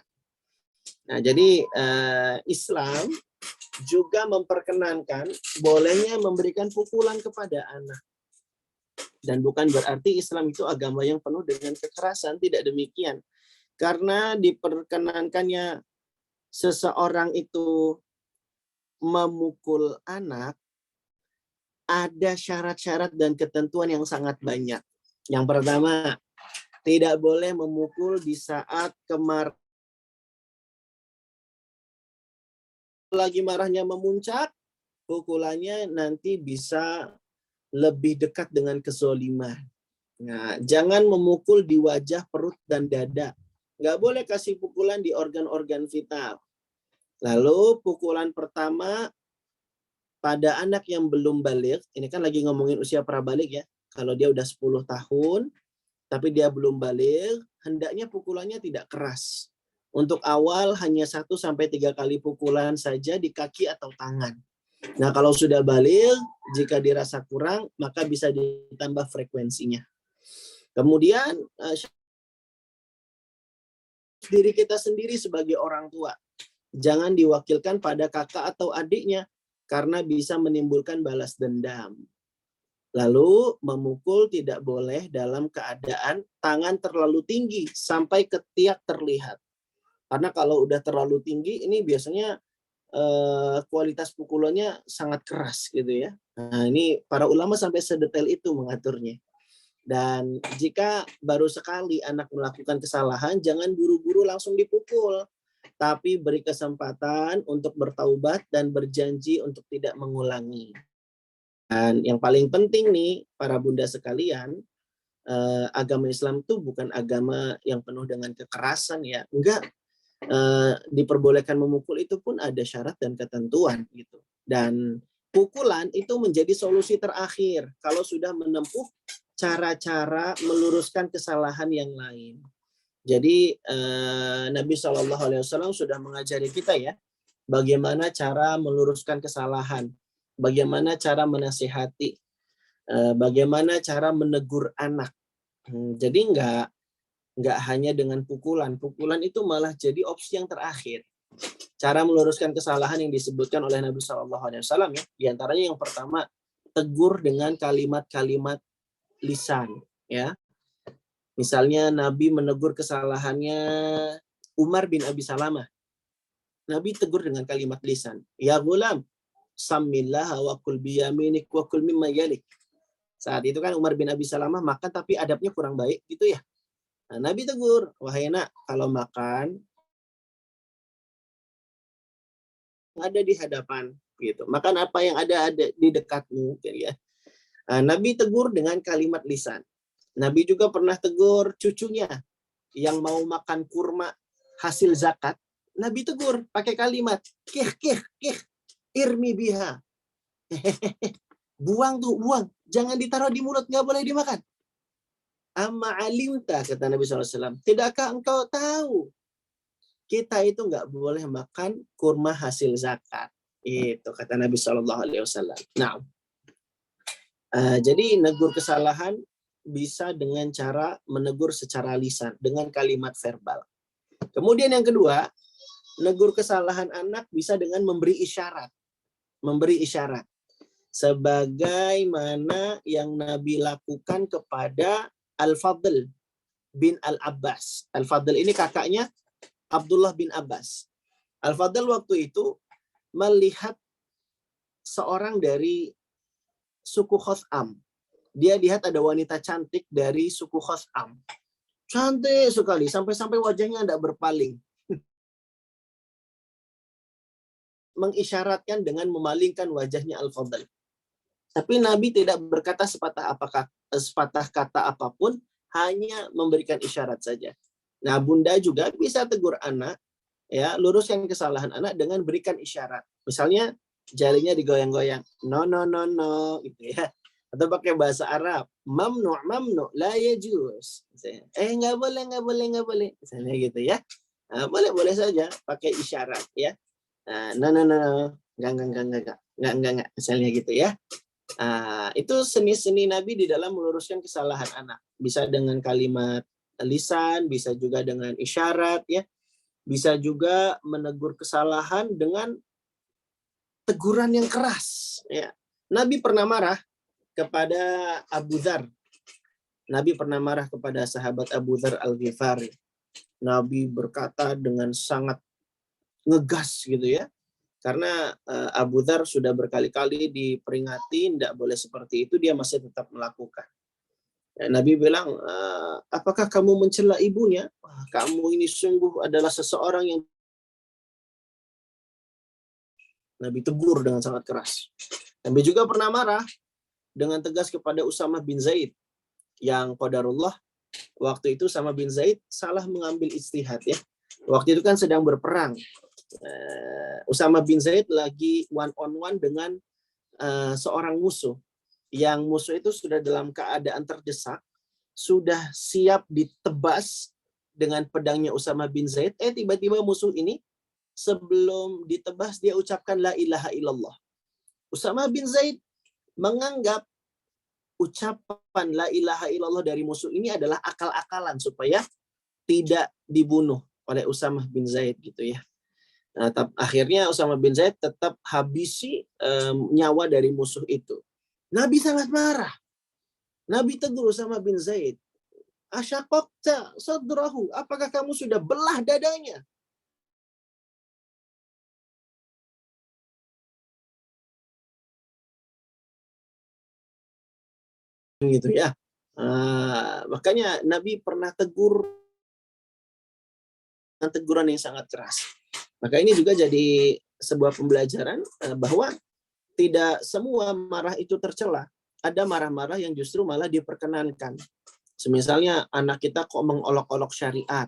Nah, jadi Islam juga memperkenankan bolehnya memberikan pukulan kepada anak. Dan bukan berarti Islam itu agama yang penuh dengan kekerasan, tidak demikian. Karena diperkenankannya seseorang itu memukul anak, ada syarat-syarat dan ketentuan yang sangat banyak. Yang pertama, tidak boleh memukul di saat lagi marahnya memuncak, pukulannya nanti bisa lebih dekat dengan kezoliman. Nah, jangan memukul di wajah, perut, dan dada. Nggak boleh kasih pukulan di organ-organ vital. Lalu pukulan pertama pada anak yang belum baligh, ini kan lagi ngomongin usia prabaligh ya. Kalau dia udah 10 tahun, tapi dia belum baligh, hendaknya pukulannya tidak keras. Untuk awal hanya 1 sampai 3 kali pukulan saja di kaki atau tangan. Nah, kalau sudah baligh, jika dirasa kurang, maka bisa ditambah frekuensinya. Kemudian, diri kita sendiri sebagai orang tua. Jangan diwakilkan pada kakak atau adiknya, karena bisa menimbulkan balas dendam. Lalu, memukul tidak boleh dalam keadaan tangan terlalu tinggi sampai ketiak terlihat. Karena kalau udah terlalu tinggi, ini biasanya kualitas pukulannya sangat keras gitu ya. Nah, ini para ulama sampai sedetail itu mengaturnya. Dan jika baru sekali anak melakukan kesalahan, jangan buru-buru langsung dipukul, tapi beri kesempatan untuk bertaubat dan berjanji untuk tidak mengulangi. Dan yang paling penting nih, para bunda sekalian, agama Islam itu bukan agama yang penuh dengan kekerasan ya. Enggak, diperbolehkan memukul itu pun ada syarat dan ketentuan gitu. Dan pukulan itu menjadi solusi terakhir kalau sudah menempuh cara-cara meluruskan kesalahan yang lain. Jadi Nabi SAW sudah mengajari kita ya bagaimana cara meluruskan kesalahan, bagaimana cara menasihati, bagaimana cara menegur anak. Jadi nggak hanya dengan pukulan. Pukulan itu malah jadi opsi yang terakhir. Cara meluruskan kesalahan yang disebutkan oleh Nabi SAW ya, diantaranya yang pertama tegur dengan kalimat-kalimat lisan ya. Misalnya Nabi menegur kesalahannya Umar bin Abi Salamah. Nabi tegur dengan kalimat lisan. Ya gulam, samillah wa kul biyaminik wa kul mimma yalik. Saat itu kan Umar bin Abi Salamah makan tapi adabnya kurang baik gitu ya. Nah, Nabi tegur, wahai nak, kalau makan ada di hadapan gitu. Makan apa yang ada di dekatmu gitu ya. Nah, Nabi tegur dengan kalimat lisan. Nabi juga pernah tegur cucunya yang mau makan kurma hasil zakat. Nabi tegur pakai kalimat kih kih kih irmi biha. Buang tuh, buang. Jangan ditaruh di mulut, nggak boleh dimakan. Amma alimta, kata Nabi SAW. Tidakkah engkau tahu kita itu nggak boleh makan kurma hasil zakat? Itu kata Nabi SAW. Nah, jadi negur kesalahan bisa dengan cara menegur secara lisan, dengan kalimat verbal. Kemudian yang kedua, negur kesalahan anak bisa dengan memberi isyarat. Memberi isyarat. Sebagaimana yang Nabi lakukan kepada Al-Fadl bin Al-Abbas. Al-Fadl ini kakaknya Abdullah bin Abbas. Al-Fadl waktu itu melihat seorang dari suku Khotham. Dia lihat ada wanita cantik dari suku Khotham. Cantik sekali, sampai-sampai wajahnya tidak berpaling. Mengisyaratkan dengan memalingkan wajahnya Al-Fadl. Tapi Nabi tidak berkata sepatah kata apapun, hanya memberikan isyarat saja. Nah, bunda juga bisa tegur anak, ya, luruskan kesalahan anak dengan berikan isyarat. Misalnya jarinya digoyang-goyang, no no no no, gitu ya. Atau pakai bahasa Arab, mamnu mamnu la yajuz. Nggak boleh, misalnya gitu ya. Nah, boleh saja pakai isyarat ya. No no no, enggak, misalnya gitu ya. Itu seni-seni Nabi di dalam meluruskan kesalahan anak. Bisa dengan kalimat lisan, bisa juga dengan isyarat ya. Bisa juga menegur kesalahan dengan teguran yang keras ya. Nabi pernah marah kepada Abu Dzar. Nabi pernah marah kepada sahabat Abu Dzar Al-Ghifari. Nabi berkata dengan sangat ngegas gitu ya. Karena Abu Dzar sudah berkali-kali diperingati tidak boleh seperti itu, dia masih tetap melakukan. Nabi bilang, apakah kamu mencela ibunya? Kamu ini sungguh adalah seseorang yang Nabi tegur dengan sangat keras. Nabi juga pernah marah dengan tegas kepada Usamah bin Zaid, yang qadarullah waktu itu Usamah bin Zaid salah mengambil ijtihad ya. Waktu itu kan sedang berperang Usama bin Zaid lagi one on one dengan seorang musuh, yang musuh itu sudah dalam keadaan terdesak, sudah siap ditebas dengan pedangnya Usama bin Zaid. Tiba-tiba musuh ini sebelum ditebas dia ucapkan la ilaha illallah. Usama bin Zaid menganggap ucapan la ilaha illallah dari musuh ini adalah akal-akalan supaya tidak dibunuh oleh Usama bin Zaid gitu ya. Nah, akhirnya Usama bin Zaid tetap habisi nyawa dari musuh itu. Nabi sangat marah. Nabi tegur Usama bin Zaid, asyaqaqta sadrahu, apakah kamu sudah belah dadanya? Gitu ya. Makanya Nabi pernah tegur dengan teguran yang sangat keras. Maka ini juga jadi sebuah pembelajaran bahwa tidak semua marah itu tercela. Ada marah-marah yang justru malah diperkenankan. Semisalnya anak kita kok mengolok-olok syariat,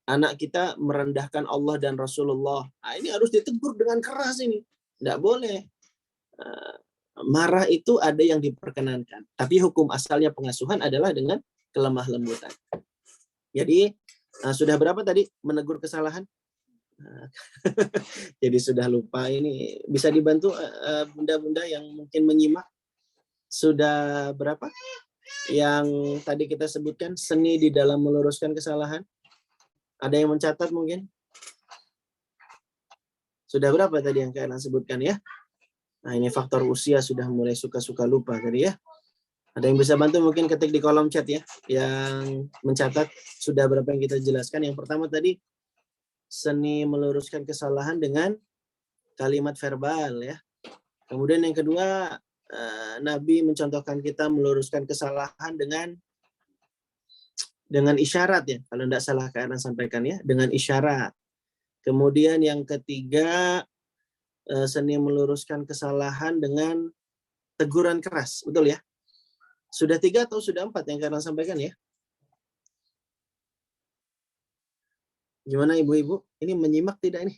anak kita merendahkan Allah dan Rasulullah. Nah, ini harus ditegur dengan keras ini. Tidak boleh. Marah itu ada yang diperkenankan. Tapi hukum asalnya pengasuhan adalah dengan kelemah lembutan. Jadi sudah berapa tadi menegur kesalahan? Jadi sudah lupa ini. Bisa dibantu bunda-bunda yang mungkin menyimak? Sudah berapa? Yang tadi kita sebutkan seni di dalam meluruskan kesalahan. Ada yang mencatat mungkin? Sudah berapa tadi yang kalian sebutkan ya? Nah, ini faktor usia sudah mulai suka-suka lupa tadi ya. Ada yang bisa bantu mungkin ketik di kolom chat ya, yang mencatat sudah berapa yang kita jelaskan. Yang pertama tadi, seni meluruskan kesalahan dengan kalimat verbal ya. Kemudian yang kedua, Nabi mencontohkan kita meluruskan kesalahan dengan isyarat ya. Kalau tidak salah kalian sampaikan ya, dengan isyarat. Kemudian yang ketiga, seni meluruskan kesalahan dengan teguran keras, betul ya? Sudah 3 atau sudah 4 yang kalian sampaikan ya? Gimana ibu-ibu? Ini menyimak tidak ini?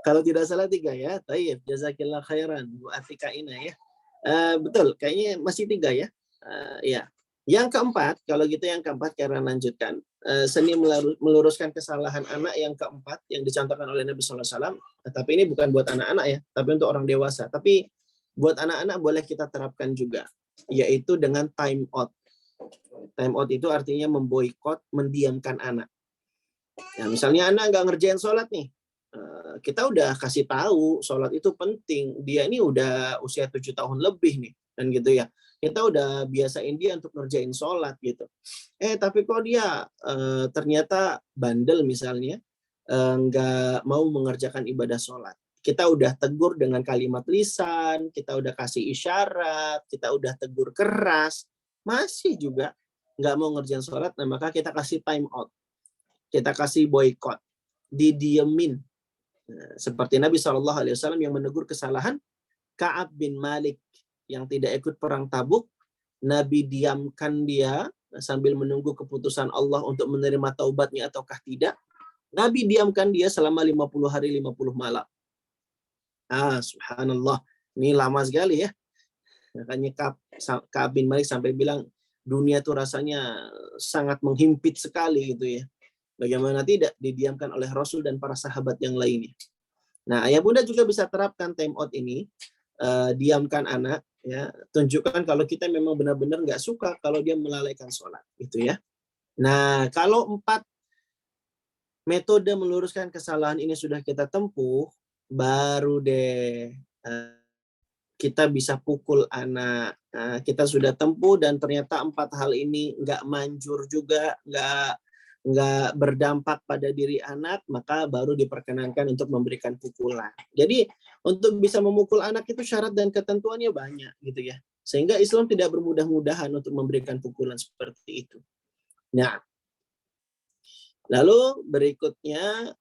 Kalau tidak salah 3 ya. Tayyib, jazakillah khairan Bu Atika Ina ya. Betul, kayaknya masih 3 ya. Ya. Yang keempat, kalau gitu yang keempat karena lanjutkan. Seni meluruskan kesalahan anak yang keempat yang dicontohkan oleh Nabi SAW. Tapi ini bukan buat anak-anak ya, tapi untuk orang dewasa. Tapi buat anak-anak boleh kita terapkan juga, yaitu dengan time out. Time out itu artinya memboikot, mendiamkan anak. Ya, misalnya anak nggak ngerjain sholat nih, kita udah kasih tahu sholat itu penting. Dia ini udah usia 7 tahun lebih nih, dan gitu ya. Kita udah biasain dia untuk ngerjain sholat gitu. Tapi kok dia ternyata bandel misalnya, nggak mau mengerjakan ibadah sholat. Kita udah tegur dengan kalimat lisan, kita udah kasih isyarat, kita udah tegur keras, masih juga nggak mau ngerjain sholat, nah maka kita kasih time out. Kita kasih boykot, didiemin. Seperti Nabi SAW yang menegur kesalahan Ka'ab bin Malik yang tidak ikut perang Tabuk, Nabi diamkan dia sambil menunggu keputusan Allah untuk menerima taubatnya ataukah tidak. Nabi diamkan dia selama 50 hari 50 malam. Subhanallah. Ini lama sekali ya. Makanya Ka'ab bin Malik sampai bilang dunia itu rasanya sangat menghimpit sekali gitu ya. Bagaimana tidak didiamkan oleh Rasul dan para sahabat yang lainnya. Nah, ayah bunda juga bisa terapkan time out ini. Diamkan anak, ya, tunjukkan kalau kita memang benar-benar nggak suka kalau dia melalaikan sholat, gitu ya. Nah, kalau 4 metode meluruskan kesalahan ini sudah kita tempuh, baru deh kita bisa pukul anak. Nah, kita sudah tempuh dan ternyata 4 hal ini nggak manjur juga, nggak berdampak pada diri anak, maka baru diperkenankan untuk memberikan pukulan. Jadi untuk bisa memukul anak itu syarat dan ketentuannya banyak gitu ya. Sehingga Islam tidak bermudah-mudahan untuk memberikan pukulan seperti itu. Nah, lalu berikutnya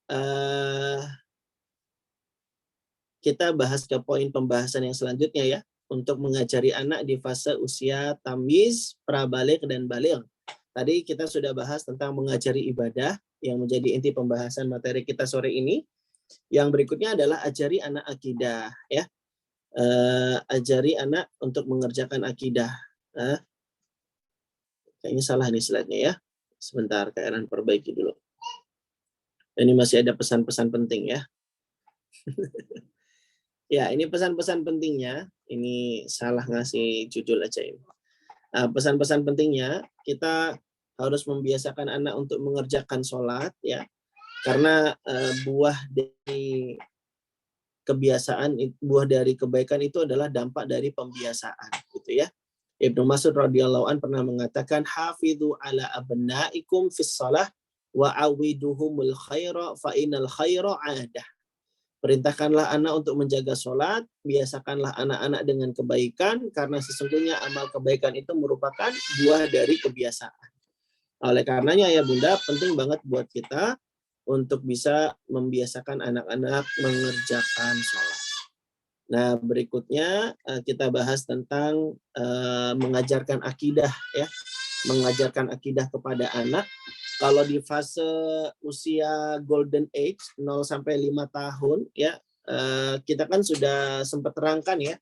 kita bahas ke poin pembahasan yang selanjutnya ya, untuk mengajari anak di fase usia tamyiz, prabaligh dan baligh. Tadi kita sudah bahas tentang mengajari ibadah yang menjadi inti pembahasan materi kita sore ini. Yang berikutnya adalah ajari anak akidah, ya. Ajari anak untuk mengerjakan akidah. Kayaknya salah nih slide-nya ya. Sebentar, Kak perbaiki dulu. Ini masih ada pesan-pesan penting ya. Ya, ini pesan-pesan pentingnya. Ini salah ngasih judul aja ini. Pesan-pesan pentingnya, kita harus membiasakan anak untuk mengerjakan sholat, ya. Karena buah dari kebiasaan, buah dari kebaikan itu adalah dampak dari pembiasaan, gitu ya. Ibnu Mas'ud radhiyallahu an pernah mengatakan, hafidhu ala abnaikum fis shalah wa awiduhumul khaira fa innal khaira 'adah. Perintahkanlah anak untuk menjaga sholat, biasakanlah anak-anak dengan kebaikan, karena sesungguhnya amal kebaikan itu merupakan buah dari kebiasaan. Oleh karenanya ya Bunda, penting banget buat kita untuk bisa membiasakan anak-anak mengerjakan sholat. Nah, berikutnya kita bahas tentang mengajarkan akidah, ya, mengajarkan akidah kepada anak. Kalau di fase usia golden age 0 sampai 5 tahun, ya, kita kan sudah sempat terangkan ya,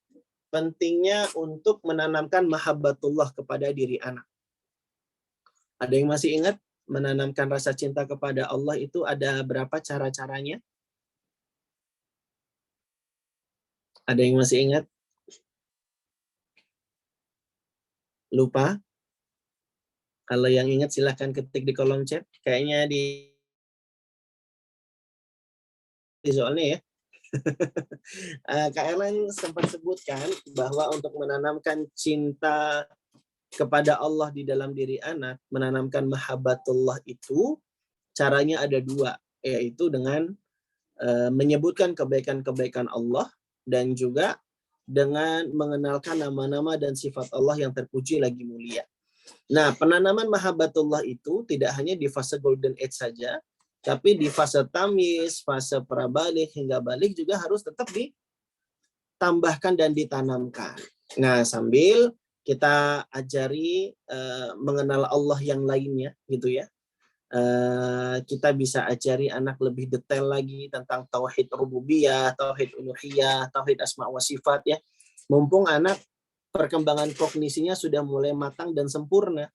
pentingnya untuk menanamkan mahabbatullah kepada diri anak. Ada yang masih ingat menanamkan rasa cinta kepada Allah itu ada berapa cara-caranya? Ada yang masih ingat? Lupa? Kalau yang ingat silahkan ketik di kolom chat. Kayaknya di soalnya ya. Kak Erlan sempat sebutkan bahwa untuk menanamkan cinta kepada Allah di dalam diri anak, menanamkan mahabbatullah itu caranya ada dua, yaitu dengan menyebutkan kebaikan-kebaikan Allah dan juga dengan mengenalkan nama-nama dan sifat Allah yang terpuji lagi mulia. Nah, penanaman mahabbatullah itu tidak hanya di fase golden age saja, tapi di fase tamis, fase prabalik hingga balik juga harus tetap ditambahkan dan ditanamkan. Nah, sambil kita ajari mengenal Allah yang lainnya, gitu ya. Kita bisa ajari anak lebih detail lagi tentang tauhid rububiyah, tauhid uluhiyah, tauhid asma wa sifat ya. Mumpung anak perkembangan kognisinya sudah mulai matang dan sempurna,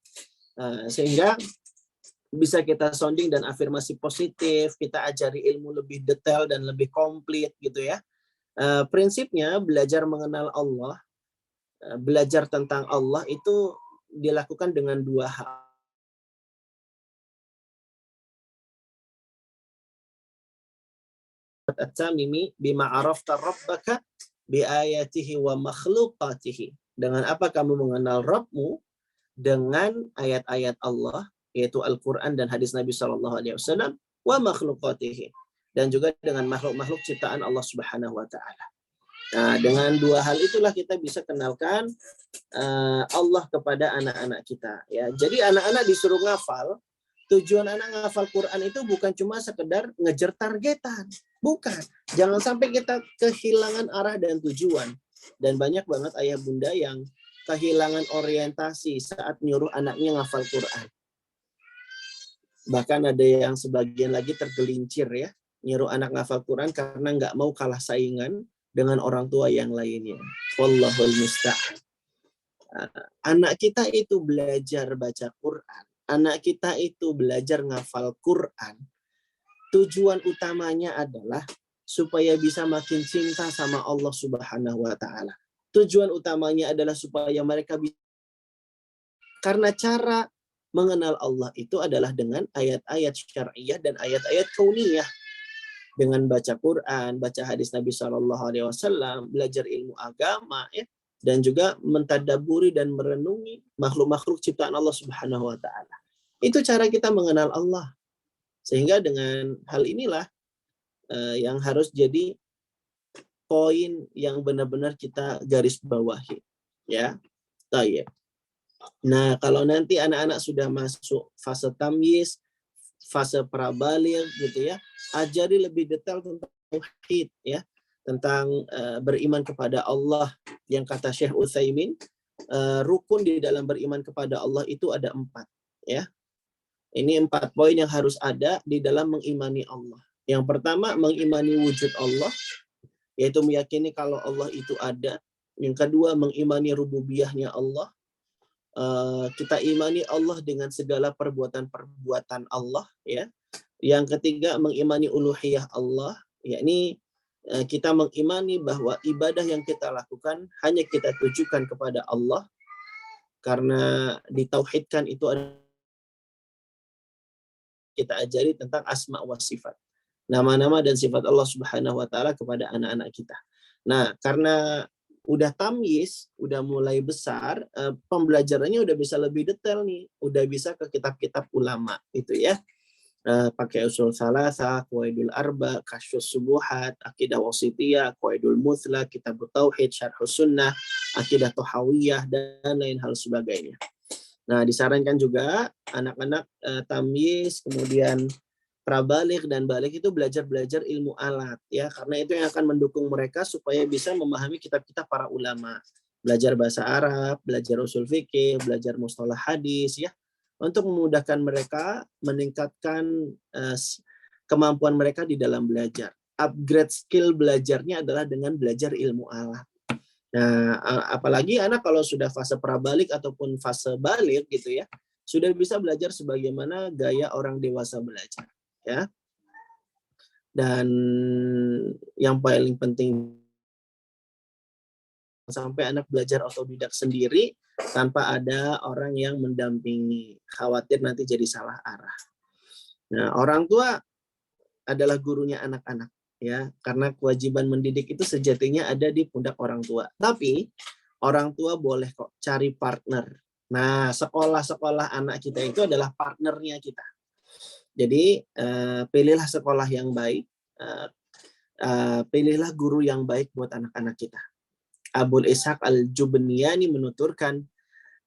sehingga bisa kita sounding dan afirmasi positif, kita ajari ilmu lebih detail dan lebih komplit gitu ya. Prinsipnya belajar mengenal Allah, belajar tentang Allah itu dilakukan dengan dua hal. At-tamimi bima arafta rabbaka bi ayatihi wa makhluqatihi. Dengan apa kamu mengenal Rabbmu? Dengan ayat-ayat Allah, yaitu Al-Quran dan hadis Nabi SAW, wa makhluqatihi. Dan juga dengan makhluk-makhluk ciptaan Allah Subhanahu wa Ta'ala. Nah, dengan dua hal itulah kita bisa kenalkan Allah kepada anak-anak kita. Ya, jadi anak-anak disuruh ngafal. Tujuan anak ngafal Quran itu bukan cuma sekedar ngejar targetan. Bukan. Jangan sampai kita kehilangan arah dan tujuan. Dan banyak banget ayah bunda yang kehilangan orientasi saat nyuruh anaknya ngafal Quran. Bahkan ada yang sebagian lagi tergelincir ya. Nyuruh anak ngafal Quran karena nggak mau kalah saingan dengan orang tua yang lainnya. Wallahul musta'an. Anak kita itu belajar baca Quran. Anak kita itu belajar ngafal Quran. Tujuan utamanya adalah supaya bisa makin cinta sama Allah Subhanahu wa Ta'ala. Tujuan utamanya adalah supaya mereka bisa, karena cara mengenal Allah itu adalah dengan ayat-ayat syar'iyah dan ayat-ayat kauniyah. Dengan baca Quran, baca hadis Nabi SAW, belajar ilmu agama, ya, dan juga mentadaburi dan merenungi makhluk-makhluk ciptaan Allah Subhanahu wa Ta'ala. Itu cara kita mengenal Allah. Sehingga dengan hal inilah yang harus jadi poin yang benar-benar kita garis bawahi. Ya. Tayyib. Nah, kalau nanti anak-anak sudah masuk fase tamyiz, fase prabaligh gitu ya, ajari lebih detail tentang tauhid ya, tentang beriman kepada Allah, yang kata Syekh Utsaimin, rukun di dalam beriman kepada Allah itu ada 4. ya. Ini 4 poin yang harus ada di dalam mengimani Allah. Yang pertama, mengimani wujud Allah, yaitu meyakini kalau Allah itu ada. Yang kedua, mengimani rububiyahnya Allah. Kita imani Allah dengan segala perbuatan-perbuatan Allah, ya. Yang ketiga, mengimani uluhiyah Allah, yakni kita mengimani bahwa ibadah yang kita lakukan hanya kita tujukan kepada Allah, karena ditauhidkan itu adalah kita ajari tentang asma wa sifat. Nama-nama dan sifat Allah Subhanahu wa taala kepada anak-anak kita. Nah, karena udah tamyiz, udah mulai besar, pembelajarannya udah bisa lebih detail nih, udah bisa ke kitab-kitab ulama itu ya. Pakai usul salasa, qawaidul arba, kasyfus subuhat, akidah wasitiyah, qawaidul muthla, kitab tauhid, syarhus sunnah, akidah tohawiyah, dan lain hal sebagainya. Nah, disarankan juga anak-anak tamyiz, kemudian prabalik dan balik itu belajar ilmu alat ya, karena itu yang akan mendukung mereka supaya bisa memahami kitab-kitab para ulama. Belajar bahasa Arab, belajar usul fikih, belajar mustalah hadis ya, untuk memudahkan mereka meningkatkan kemampuan mereka di dalam belajar. Upgrade skill belajarnya adalah dengan belajar ilmu alat. Nah, apalagi anak kalau sudah fase prabalik ataupun fase balik gitu ya, sudah bisa belajar sebagaimana gaya orang dewasa belajar, ya. Dan yang paling penting, sampai anak belajar otodidak sendiri tanpa ada orang yang mendampingi, khawatir nanti jadi salah arah. Nah, orang tua adalah gurunya anak-anak, ya, karena kewajiban mendidik itu sejatinya ada di pundak orang tua. Tapi orang tua boleh kok cari partner. Nah, sekolah-sekolah anak kita itu adalah partnernya kita. Jadi pilihlah sekolah yang baik, pilihlah guru yang baik buat anak-anak kita. Abul Ishaq Al-Jubniyani menuturkan,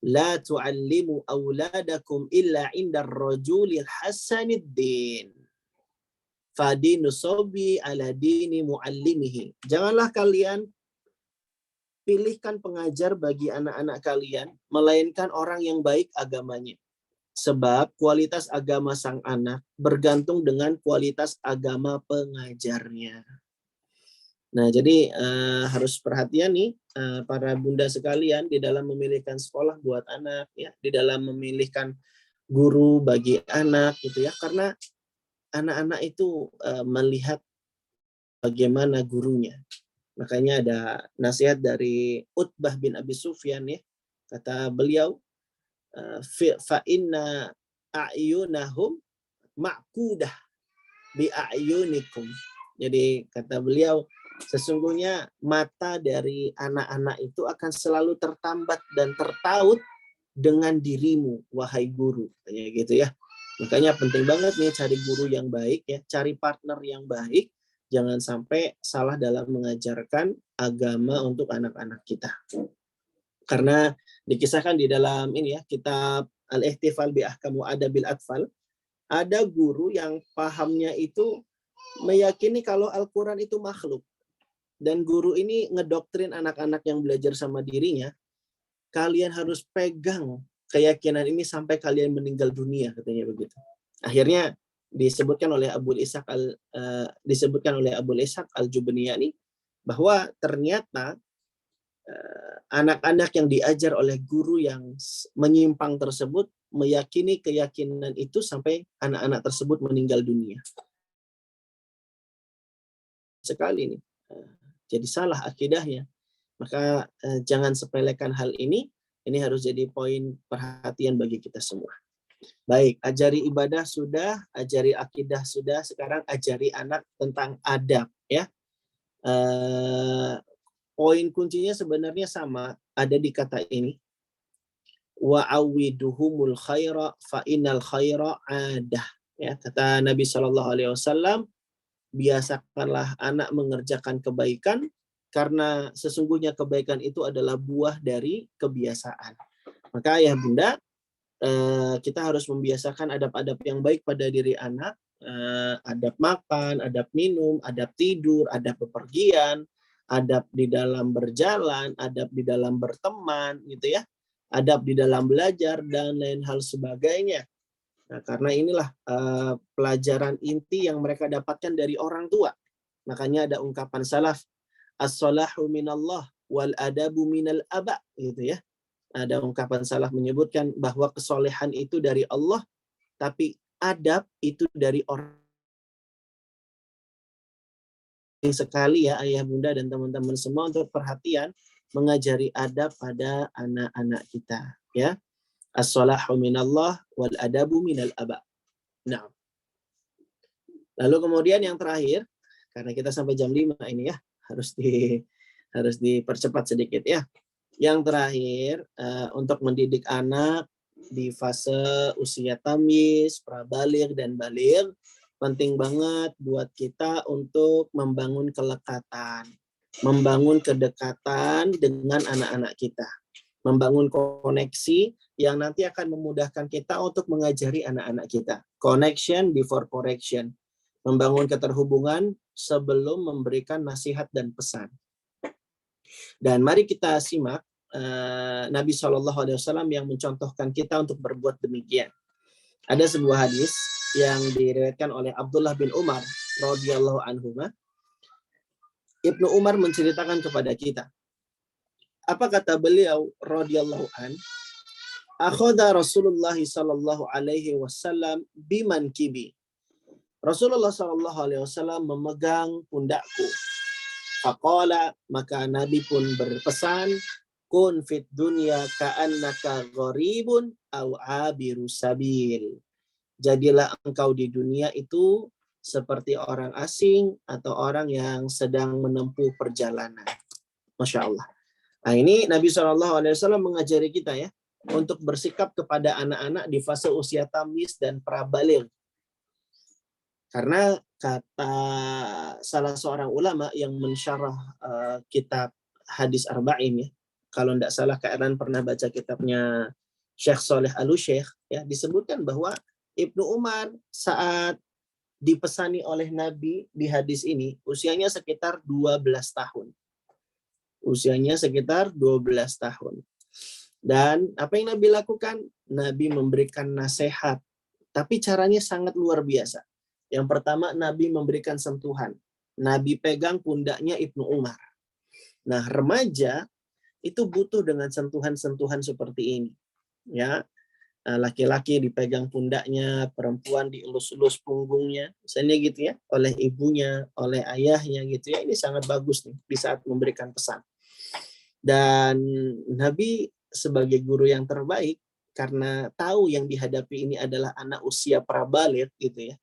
la tu'allimu auladakum illa indar rajulil hasanid din. Fadinu sobi ala dini muallimihi. Janganlah kalian pilihkan pengajar bagi anak-anak kalian, melainkan orang yang baik agamanya. Sebab kualitas agama sang anak bergantung dengan kualitas agama pengajarnya. Nah, jadi harus perhatian nih para bunda sekalian di dalam memilihkan sekolah buat anak, ya, di dalam memilihkan guru bagi anak, gitu ya, karena anak-anak itu melihat bagaimana gurunya. Makanya ada nasihat dari Utbah bin Abi Sufyan ya. Kata beliau, fa inna a'yunahum ma'kudah bi a'yunikum. Jadi kata beliau, sesungguhnya mata dari anak-anak itu akan selalu tertambat dan tertaut dengan dirimu, wahai guru. Katanya gitu ya. Makanya penting banget nih cari guru yang baik ya, cari partner yang baik, jangan sampai salah dalam mengajarkan agama untuk anak-anak kita. Karena dikisahkan di dalam ini ya, kitab Al-Ihtifal bi Ahkam wa Adabil Atfal, ada guru yang pahamnya itu meyakini kalau Al-Qur'an itu makhluk. Dan guru ini ngedoktrin anak-anak yang belajar sama dirinya, kalian harus pegang keyakinan ini sampai kalian meninggal dunia, katanya begitu. Akhirnya disebutkan oleh Abul Ishaq Al-Jubniyani bahwa ternyata anak-anak yang diajar oleh guru yang menyimpang tersebut meyakini keyakinan itu sampai anak-anak tersebut meninggal dunia. Sekali nih, jadi salah akidahnya. Maka jangan sepelekan hal ini. Ini harus jadi poin perhatian bagi kita semua. Baik, ajari ibadah sudah, ajari akidah sudah, sekarang ajari anak tentang adab ya. Poin kuncinya sebenarnya sama, ada di kata ini. Wa awiduhumul khaira fa innal khaira adah. Ya, kata Nabi Shallallahu alaihi wasallam, biasakanlah anak mengerjakan kebaikan karena sesungguhnya kebaikan itu adalah buah dari kebiasaan. Maka ayah bunda, kita harus membiasakan adab-adab yang baik pada diri anak, adab makan, adab minum, adab tidur, adab bepergian, adab di dalam berjalan, adab di dalam berteman, gitu ya. adab di dalam belajar, dan lain hal sebagainya. Nah, karena inilah pelajaran inti yang mereka dapatkan dari orang tua. Makanya ada ungkapan salaf, as-salahu minallah wal adabu minal aba, gitu ya. Ada ungkapan salaf menyebutkan bahwa kesolehan itu dari Allah, tapi adab itu dari orang. Sekali ya ayah bunda dan teman-teman semua untuk perhatian mengajari adab pada anak-anak kita, ya. As-salahu minallah wal adabu minal aba. Nah, lalu kemudian yang terakhir, karena kita sampai jam 5 ini ya, harus dipercepat sedikit ya. Yang terakhir, untuk mendidik anak di fase usia tamyiz, prabaligh dan baligh, penting banget buat kita untuk membangun kelekatan, membangun kedekatan dengan anak-anak kita, membangun koneksi yang nanti akan memudahkan kita untuk mengajari anak-anak kita. Connection before correction, membangun keterhubungan sebelum memberikan nasihat dan pesan. Dan mari kita simak Nabi SAW yang mencontohkan kita untuk berbuat demikian. Ada sebuah hadis yang diriwayatkan oleh Abdullah bin Umar radhiyallahu anhuma. Ibnu Umar menceritakan kepada kita. Apa kata beliau radhiyallahu an? Akhadha Rasulullah sallallahu alaihi wasallam biman kibi. Rasulullah sallallahu alaihi wasallam memegang pundakku. Faqala, maka Nabi pun berpesan, kun fit dunya ka'annaka gharibun au abiru sabil. Jadilah engkau di dunia itu seperti orang asing atau orang yang sedang menempuh perjalanan. Masya Allah. Nah, ini Nabi SAW mengajari kita ya untuk bersikap kepada anak-anak di fase usia tamyiz dan prabaligh. Karena kata salah seorang ulama yang mensyarah kitab hadis arba'in ya, kalau tidak salah kalian pernah baca kitabnya Syekh Saleh Al-Syekh ya, disebutkan bahwa Ibnu Umar saat dipesani oleh Nabi di hadis ini usianya sekitar 12 tahun. Usianya sekitar 12 tahun. Dan apa yang Nabi lakukan? Nabi memberikan nasihat, tapi caranya sangat luar biasa. Yang pertama, Nabi memberikan sentuhan. Nabi pegang pundaknya Ibnu Umar. Nah, remaja itu butuh dengan sentuhan-sentuhan seperti ini. Ya, laki-laki dipegang pundaknya, perempuan dielus-elus punggungnya, misalnya gitu ya, oleh ibunya, oleh ayahnya gitu ya. Ini sangat bagus nih di saat memberikan pesan. Dan Nabi sebagai guru yang terbaik, karena tahu yang dihadapi ini adalah anak usia prabaligh gitu ya,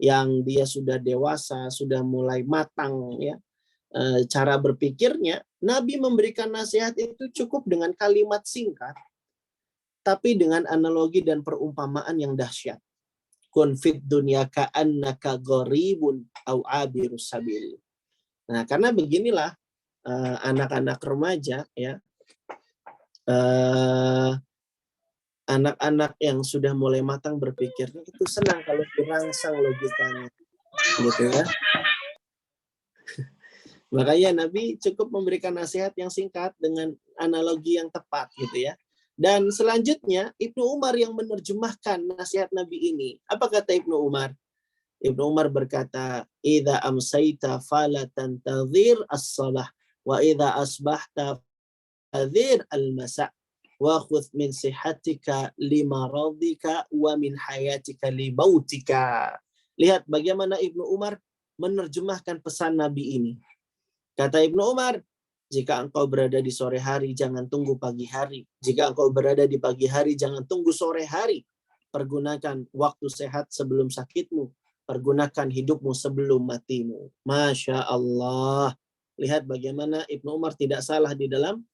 yang dia sudah dewasa, sudah mulai matang ya, cara berpikirnya, Nabi memberikan nasihat itu cukup dengan kalimat singkat, tapi dengan analogi dan perumpamaan yang dahsyat. Kun fit dunya ka'annaka gharibun au abirus sabil. Nah, karena beginilah anak-anak remaja ya, anak-anak yang sudah mulai matang berpikirnya itu senang kalau dirangsang logikanya, gitu ya. Makanya Nabi cukup memberikan nasihat yang singkat dengan analogi yang tepat, gitu ya. Dan selanjutnya Ibnu Umar yang menerjemahkan nasihat Nabi ini. Apa kata Ibnu Umar? Ibnu Umar berkata, "Idza amsayta fala tantadhir as-shalah wa idza asbahta fadhir al-masa wa khudh min sihatika limaradika wa min hayatika limautika." Lihat bagaimana Ibnu Umar menerjemahkan pesan Nabi ini. Kata Ibnu Umar, jika engkau berada di sore hari, jangan tunggu pagi hari. Jika engkau berada di pagi hari, jangan tunggu sore hari. Pergunakan waktu sehat sebelum sakitmu. Pergunakan hidupmu sebelum matimu. Masya Allah. Lihat bagaimana Ibnu Umar tidak salah di dalam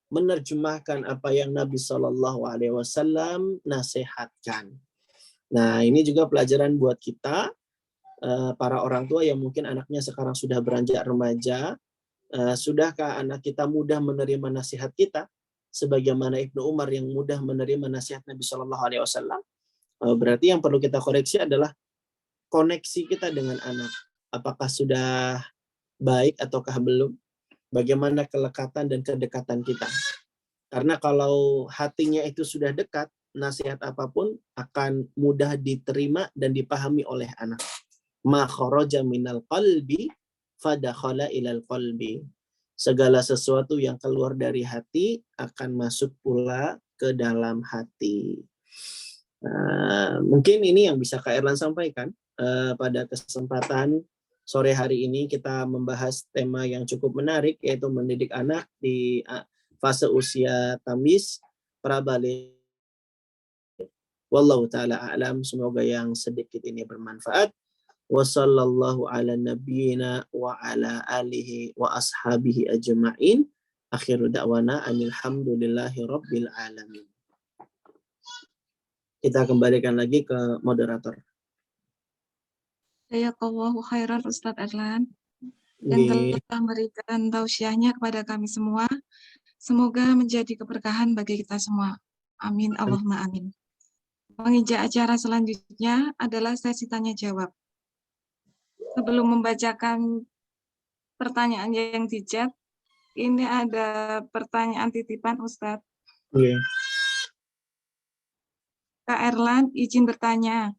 menerjemahkan apa yang Nabi SAW nasihatkan. Nah, ini juga pelajaran buat kita, para orang tua yang mungkin anaknya sekarang sudah beranjak remaja. Sudahkah anak kita mudah menerima nasihat kita sebagaimana Ibnu Umar yang mudah menerima nasihat Nabi Shallallahu Alaihi Wasallam? Berarti yang perlu kita koreksi adalah koneksi kita dengan anak. Apakah sudah baik ataukah belum? Bagaimana kelekatan dan kedekatan kita? Karena kalau hatinya itu sudah dekat, nasihat apapun akan mudah diterima dan dipahami oleh anak. Ma kharaja minal qalbi fadakhala ilal qalbi. Segala sesuatu yang keluar dari hati akan masuk pula ke dalam hati. Mungkin ini yang bisa Kak Erlan sampaikan pada kesempatan sore hari ini. Kita membahas tema yang cukup menarik, yaitu mendidik anak di fase usia tamis prabalik. Wallahu taala a'lam. Semoga yang sedikit ini bermanfaat. Wa sallallahu ala nabiyyina wa ala alihi wa ashabihi ajma'in. Akhiru da'wana alhamdulillahi rabbil alamin. Kita kembalikan lagi ke moderator. Jazakallahu khairan Ustadz Erlan yang telah memberikan tausiahnya kepada kami semua. Semoga menjadi keberkahan bagi kita semua. Amin, Allahumma amin. Menginjak acara selanjutnya adalah sesi tanya jawab. Sebelum membacakan pertanyaan yang di chat, ini ada pertanyaan titipan Ustadz. Kak Erlan izin bertanya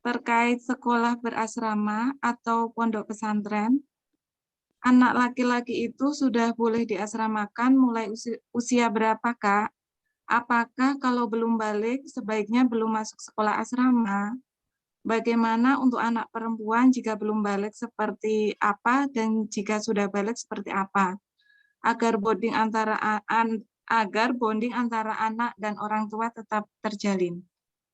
terkait sekolah berasrama atau pondok pesantren. Anak laki-laki itu sudah boleh diasramakan mulai usia berapa, Kak? Apakah kalau belum balik sebaiknya belum masuk sekolah asrama? Bagaimana untuk anak perempuan jika belum balik seperti apa dan jika sudah balik seperti apa? Agar bonding antara anak dan orang tua tetap terjalin.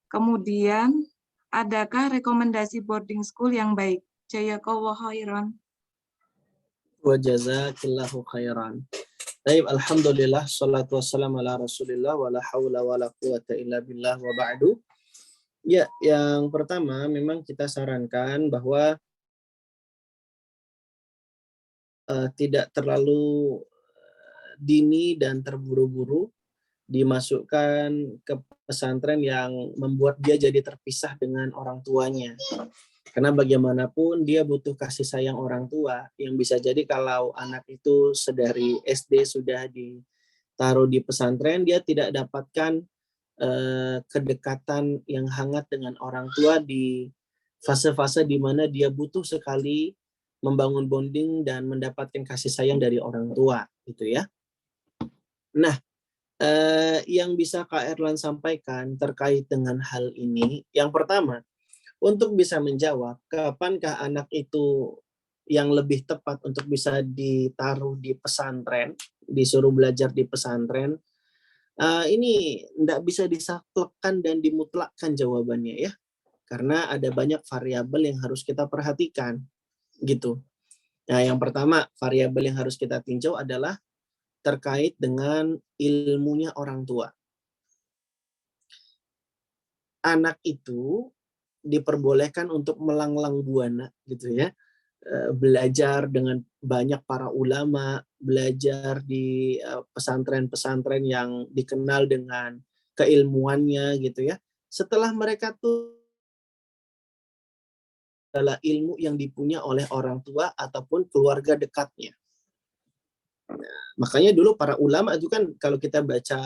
Kemudian, adakah rekomendasi boarding school yang baik? Jazakallahu khairan. Wa jazakillahu khairan. Baik, alhamdulillah, salatu wassalamu ala rasulillah, wa la hawla wa la quwata illa billah wa ba'du. Ya, yang pertama memang kita sarankan bahwa tidak terlalu dini dan terburu-buru dimasukkan ke pesantren yang membuat dia jadi terpisah dengan orang tuanya. Karena bagaimanapun dia butuh kasih sayang orang tua, yang bisa jadi kalau anak itu sedari SD sudah ditaruh di pesantren, dia tidak dapatkan kedekatan yang hangat dengan orang tua di fase-fase di mana dia butuh sekali membangun bonding dan mendapatkan kasih sayang dari orang tua, gitu ya. Nah, yang bisa Kak Erlan sampaikan terkait dengan hal ini, yang pertama, untuk bisa menjawab kapankah anak itu yang lebih tepat untuk bisa ditaruh di pesantren, disuruh belajar di pesantren, ini tidak bisa disaklekkan dan dimutlakkan jawabannya ya, karena ada banyak variabel yang harus kita perhatikan, gitu. Nah, yang pertama variabel yang harus kita tinjau adalah terkait dengan ilmunya orang tua. Anak itu diperbolehkan untuk melanglang buana gitu ya, belajar dengan banyak para ulama, belajar di pesantren-pesantren yang dikenal dengan keilmuannya gitu ya. Setelah mereka tuh adalah ilmu yang dipunya oleh orang tua ataupun keluarga dekatnya. Nah, makanya dulu para ulama itu kan kalau kita baca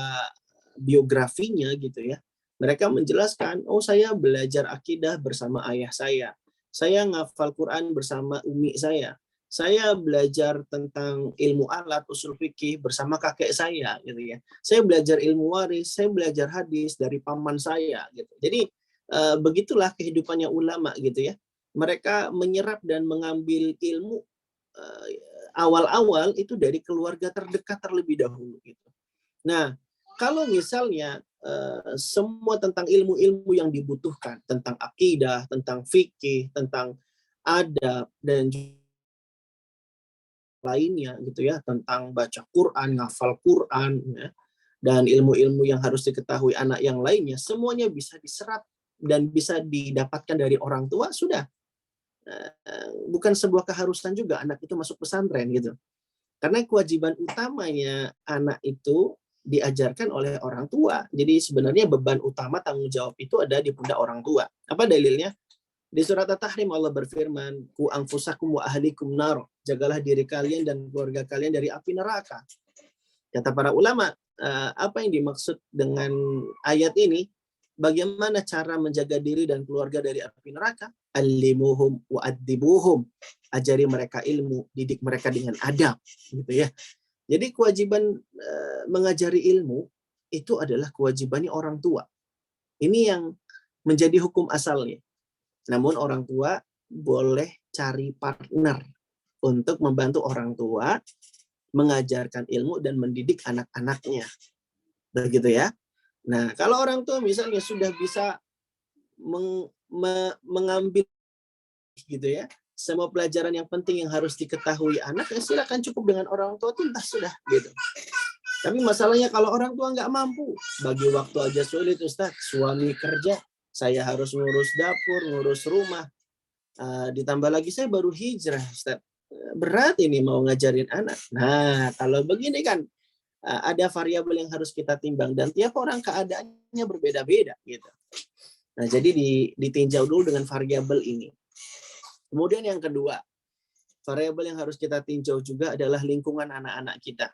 biografinya gitu ya, mereka menjelaskan, oh saya belajar akidah bersama ayah saya ngafal Quran bersama umi saya belajar tentang ilmu alat usul fikih bersama kakek saya gitu ya, saya belajar ilmu waris, saya belajar hadis dari paman saya gitu. Jadi begitulah kehidupannya ulama gitu ya, mereka menyerap dan mengambil ilmu awal-awal itu dari keluarga terdekat terlebih dahulu gitu. Nah, kalau misalnya semua tentang ilmu-ilmu yang dibutuhkan, tentang akidah, tentang fikih, tentang adab, dan lainnya gitu ya, tentang baca Quran, ngafal Quran, ya, dan ilmu-ilmu yang harus diketahui anak yang lainnya, semuanya bisa diserap dan bisa didapatkan dari orang tua, sudah. Bukan sebuah keharusan juga anak itu masuk pesantren gitu. Karena kewajiban utamanya anak itu diajarkan oleh orang tua. Jadi sebenarnya beban utama tanggung jawab itu ada di pundak orang tua. Apa dalilnya? Di surat At-Tahrim Allah berfirman, "Ku anfusakum wa ahlikum nar." Jagalah diri kalian dan keluarga kalian dari api neraka. Kata para ulama, apa yang dimaksud dengan ayat ini? Bagaimana cara menjaga diri dan keluarga dari api neraka? Allimuhum wa addibuhum. Ajari mereka ilmu, didik mereka dengan adab, gitu ya. Jadi kewajiban mengajari ilmu itu adalah kewajibannya orang tua. Ini yang menjadi hukum asalnya. Namun orang tua boleh cari partner untuk membantu orang tua mengajarkan ilmu dan mendidik anak-anaknya. Begitu ya. Nah, kalau orang tua misalnya sudah bisa mengambil gitu ya, semua pelajaran yang penting yang harus diketahui anak, ya silakan, cukup dengan orang tua tuntas sudah gitu. Tapi masalahnya kalau orang tua nggak mampu, bagi waktu aja sulit Ustaz, suami kerja, saya harus ngurus dapur, ngurus rumah, ditambah lagi saya baru hijrah Ustaz, berat ini mau ngajarin anak. Nah, kalau begini kan ada variabel yang harus kita timbang dan tiap orang keadaannya berbeda-beda gitu. Nah, jadi ditinjau dulu dengan variabel ini. Kemudian yang kedua, variabel yang harus kita tinjau juga adalah lingkungan anak-anak kita.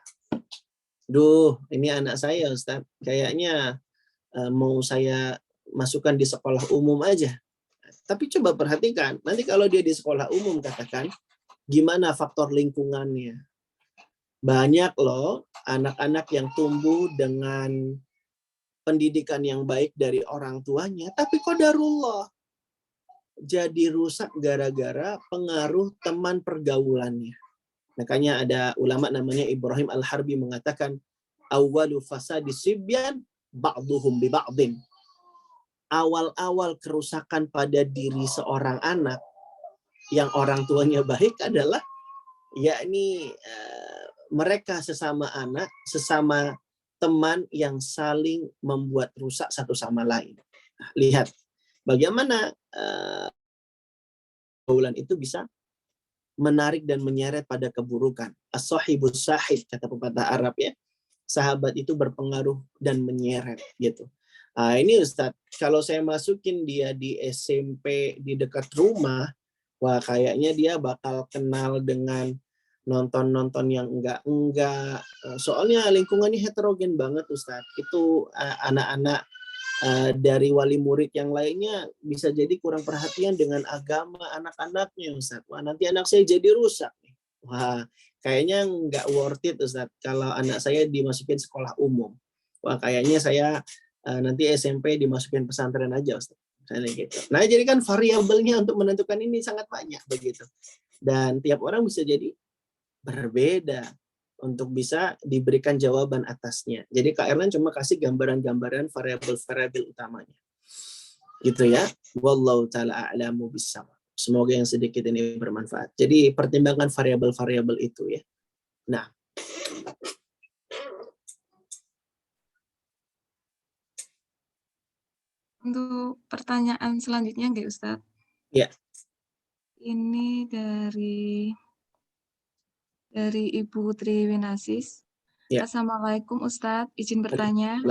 Duh, ini anak saya Ustaz, kayaknya mau saya masukkan di sekolah umum aja. Tapi coba perhatikan, nanti kalau dia di sekolah umum katakan, gimana faktor lingkungannya? Banyak loh anak-anak yang tumbuh dengan pendidikan yang baik dari orang tuanya, tapi qadarullah jadi rusak gara-gara pengaruh teman pergaulannya. Makanya ada ulama namanya Ibrahim Al-Harbi mengatakan, awwalu fasadi sibyan ba'duhum bi ba'din. Awal-awal kerusakan pada diri seorang anak yang orang tuanya baik adalah yakni mereka sesama anak, sesama teman yang saling membuat rusak satu sama lain. Nah, lihat bagaimana pergaulan itu bisa menarik dan menyeret pada keburukan. As-sahibus sahib, kata pepatah Arab ya. Sahabat itu berpengaruh dan menyeret gitu. Nah, ini Ustadz, kalau saya masukin dia di SMP di dekat rumah, wah kayaknya dia bakal kenal dengan nonton-nonton yang enggak. Soalnya lingkungannya heterogen banget Ustadz. Itu anak-anak dari wali murid yang lainnya bisa jadi kurang perhatian dengan agama anak-anaknya Ustadz. Wah nanti anak saya jadi rusak. Wah kayaknya nggak worth it Ustadz kalau anak saya dimasukin sekolah umum. Wah kayaknya saya nanti SMP dimasukin pesantren aja Ustadz. Gitu. Nah jadi kan variabelnya untuk menentukan ini sangat banyak begitu. Dan tiap orang bisa jadi berbeda untuk bisa diberikan jawaban atasnya. Jadi Kak Erlan cuma kasih gambaran-gambaran variabel-variabel utamanya. Gitu ya. Wallahu ta'ala a'lamu bissawab. Semoga yang sedikit ini bermanfaat. Jadi pertimbangkan variabel-variabel itu ya. Nah. Untuk pertanyaan selanjutnya nggak Ustadz? Ya. Ini dari Ibu Triwinasis. Ya. Assalamualaikum Ustadz, izin bertanya.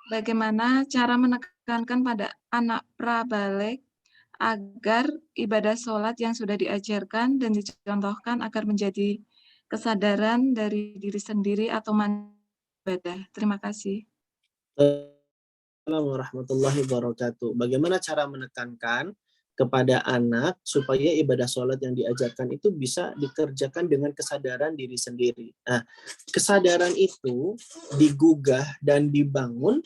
Bagaimana cara menekankan pada anak prabaligh agar ibadah sholat yang sudah diajarkan dan dicontohkan agar menjadi kesadaran dari diri sendiri atau ibadah? Terima kasih. Assalamualaikum warahmatullahi wabarakatuh. Bagaimana cara menekankan kepada anak supaya ibadah sholat yang diajarkan itu bisa dikerjakan dengan kesadaran diri sendiri. Nah, kesadaran itu digugah dan dibangun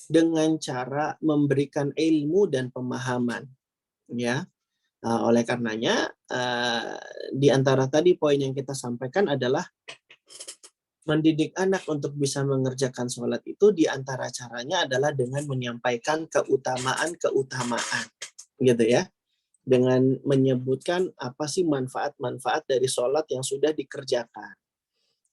dengan cara memberikan ilmu dan pemahaman. Ya, oleh karenanya di antara tadi poin yang kita sampaikan adalah mendidik anak untuk bisa mengerjakan sholat itu di antara caranya adalah dengan menyampaikan keutamaan, gitu ya. Dengan menyebutkan apa sih manfaat-manfaat dari sholat yang sudah dikerjakan.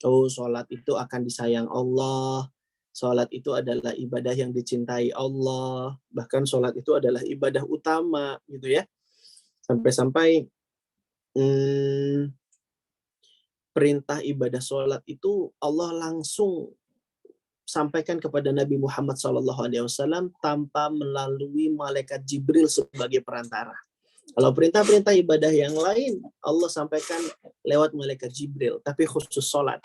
Oh, sholat itu akan disayang Allah. Sholat itu adalah ibadah yang dicintai Allah. Bahkan sholat itu adalah ibadah utama, gitu ya. Sampai-sampai perintah ibadah sholat itu Allah langsung sampaikan kepada Nabi Muhammad SAW tanpa melalui malaikat Jibril sebagai perantara. Kalau perintah-perintah ibadah yang lain Allah sampaikan lewat malaikat Jibril, tapi khusus sholat